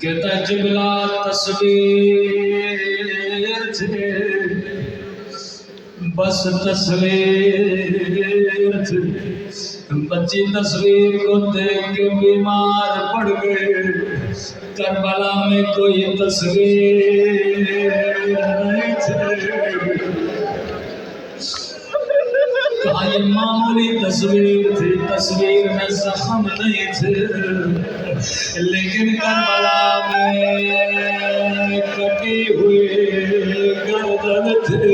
کہتا ہے جبلا تصویر تھے بس تصویر تھی. بچی تصویر کو دیکھ کے بیمار پڑ گئے. کربلا میں کوئی تصویر نہیں تھی. کہا یہ معمولی تصویر تھی تصویر میں زخم نہیں تھے لیکن کربلا میں کٹی ہوئی گردن تھے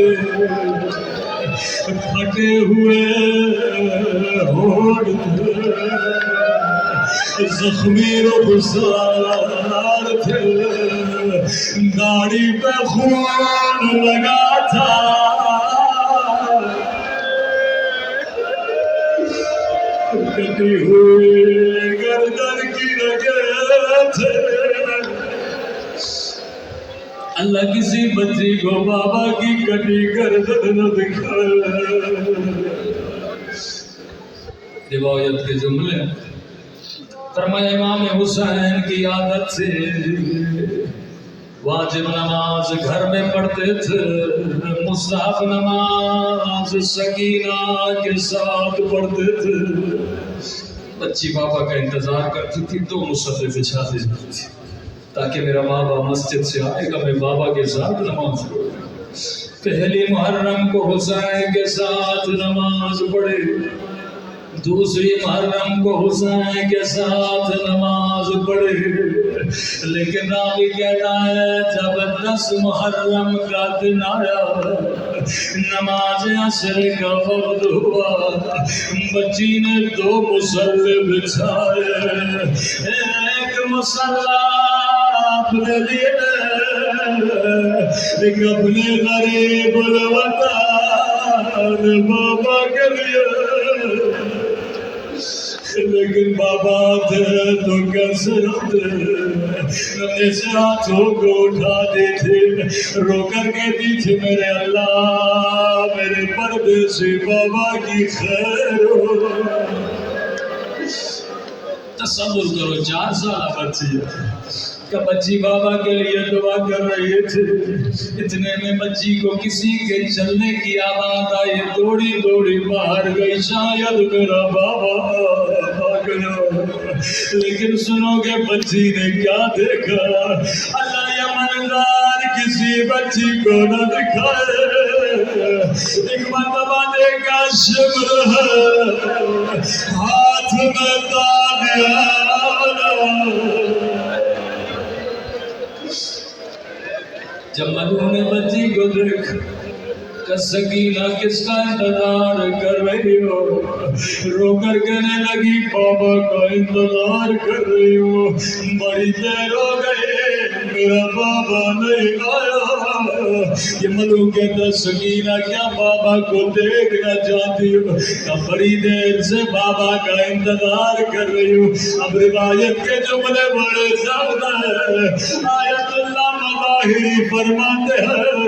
پھٹے ہوئے ہونٹ تھے زخمی رخسار تھے داڑھی پہ خون لگا تھا. کٹی ہوئی گردن کی رگیں تھے. اللہ کسی بچی کو بابا کی کٹی گردن نہ دکھائے. روایت کے جملے فرمایا امام حسین کی عادت سے واجب نماز گھر میں پڑھتے تھے. مستحب نماز سکینہ کے ساتھ پڑھتے تھے. بچی بابا کا انتظار کرتی تھی 2 مصطفے بچھا دیتی تھی تاکہ میرا بابا مسجد سے آئے گا میں بابا کے ساتھ نماز پڑھوں. پہلی محرم کو حسین کے ساتھ نماز پڑھے. دوسری محرم کو حسین کے ساتھ نماز پڑھے. لیکن راوی کہتا ہے جب 10 محرم کا دن آیا نماز عصر کا وقت ہوا بچی نے 2 مصلے بچھائے. ایک مصلہ اپنے لیے ایک اپنے غریب الوطن بابا کے لیے. لیکن بابا تھے تو کیسے ہوتے ایسے ہاتھوں کو اٹھا دیتے رو کر کہتی تھی میرے اللہ میرے پردیسی بابا کی خیر ہو. تصور کرو 4 سالہ بچی کہ بچی بابا کے لیے دعا کر رہی تھی، اتنے میں بچی کو کسی کے چلنے کی آواز آئی، دوڑی دوڑی باہر گئی، شاید میرا بابا آ گیا۔ لیکن سنو گے بچی نے کیا دیکھا؟ اللہ یہ منظر کسی بچی کو نہ دکھائے۔ ایک مرتبہ دیکھا شمر ہے ہاتھ میں تانیا، جب مدھو نے بچی کو دیکھ کہ سکینہ کس کا انتظار کر رہی ہو، رو کر کہنے لگی بابا کا انتظار کر رہی ہو، بڑی دیر ہو گئی میرا بابا نہیں آیا۔ یہ مدھو کہتا سکینہ کیا بابا کو دیکھنا چاہتی ہو؟ کہ بڑی دیر سے بابا کا انتظار کر رہی ہوں۔ اب روایت کے جملے بڑے زیادہ ہیں، آیت اللہ مظاہری فرماتے ہیں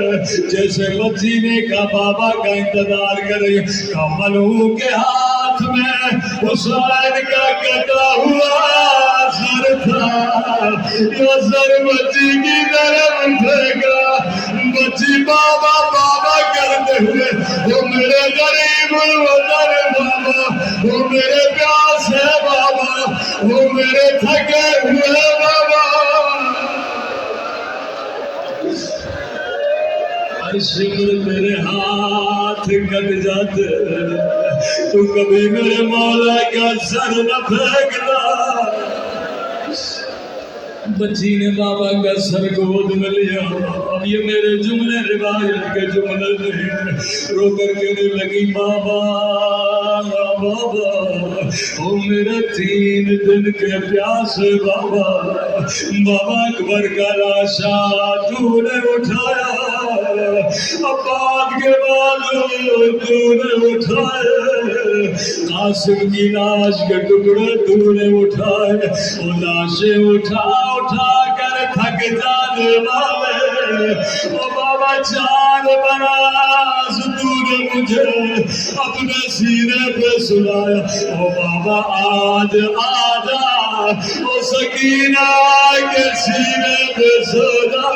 جیسے بچی نے کہا بابا کا انتظار کر رہی ہوں، کہ ملعون کے ہاتھ میں حسین کا کٹا ہوا سر تھا، یہ سر بچی کی طرف اٹھے گا، بچی بابا بابا کرتے ہوئے وہ میرے غریب الوطن بابا، وہ میرے پیاس ہے بابا، وہ میرے تھکے ہوئے بابا۔ شکر میرے ہاتھ کٹ جاتے تو کبھی میرے مولا کا سر نہ پھینکنا۔ بچی نے بابا کا سر گود میں لیا۔ اب یہ میرے جملے روایت کے جملے نہیں، رو کر کہنے لگی بابا بابا او میرے 3 دن کے پیاسے بابا، بابا اکبر کا لاشا تو نے اٹھایا، عباد کے بعد تو نے اٹھائے، قاسم کی لاش کے ٹکڑے تو نے اٹھائے، وہ لاشیں اٹھا اٹھا کر تھک جانے والے، او بابا جان براز تو نے مجھے اپنے سینے پہ سلایا، او بابا آج آجا او سکینہ کے سینے پہ سو جا،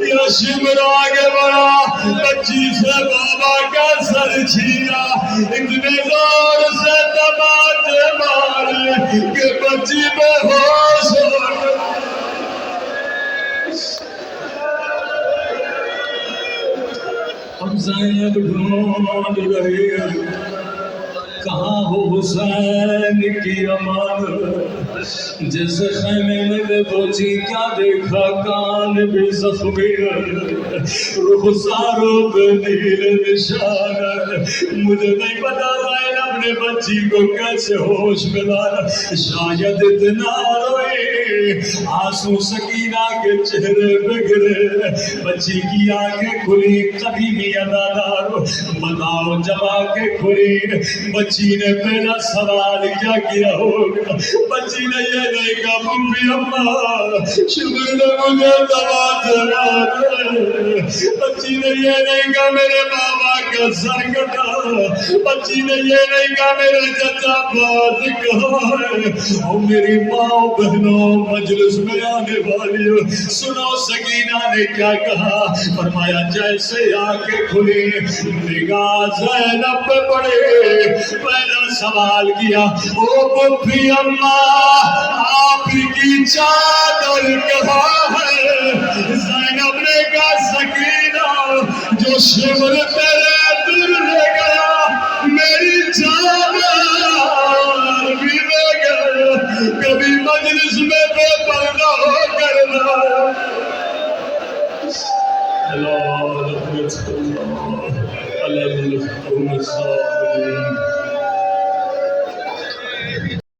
یا شمر آگے بڑھا بچی سے بابا کا سر چھینا، اتنے زور سے تماچے مارے کہ بچی بے ہوش ہو گئی۔ اب زینب ڈھونڈ رہی ہے کہاں ہو حسین کی امان، جیسے خیمے میں پہنچی کیا دیکھا کان بھی زخمی ہے، رخساروں پہ نیل نشان ہے، مجھے نہیں پتا زینب نے بچی کو کیسے ہوش میں لایا، شاید اتنا روئی آنسو سکینہ کے چہرے پہ گرے، بچی کی آنکھیں کھلی کبھی بھی ادا دارو بتاؤ جب آنکھیں کھلی بچی نے پہلا سوال کیا کیا ہوگا؟ بچی نے یہ نہیں کہا ممی اماں شکر نے مجھے دوا چلا دے، بچی نے یہ نہیں کہا میرے بابا کا سر کٹا، بچی نے یہ نہیں کہا میرے چچا باز کہاں ہے، اور میری ماں بہنوں مجلس میں آنے والی ہو، سنو سکینہ نے کیا کہا، فرمایا جیسے آنکھیں کھلی نگاہ زینب پہ پڑے، پہلا سوال کیا او پپی اماں آپ کی چادر کہاں ہے؟ زینب نے کہا سکینہ جو شمر تیرے دل لے گیا میری چادر بھی لے گیا، کبھی مجلس میں بے پردہ ہو کرنا۔ اللہ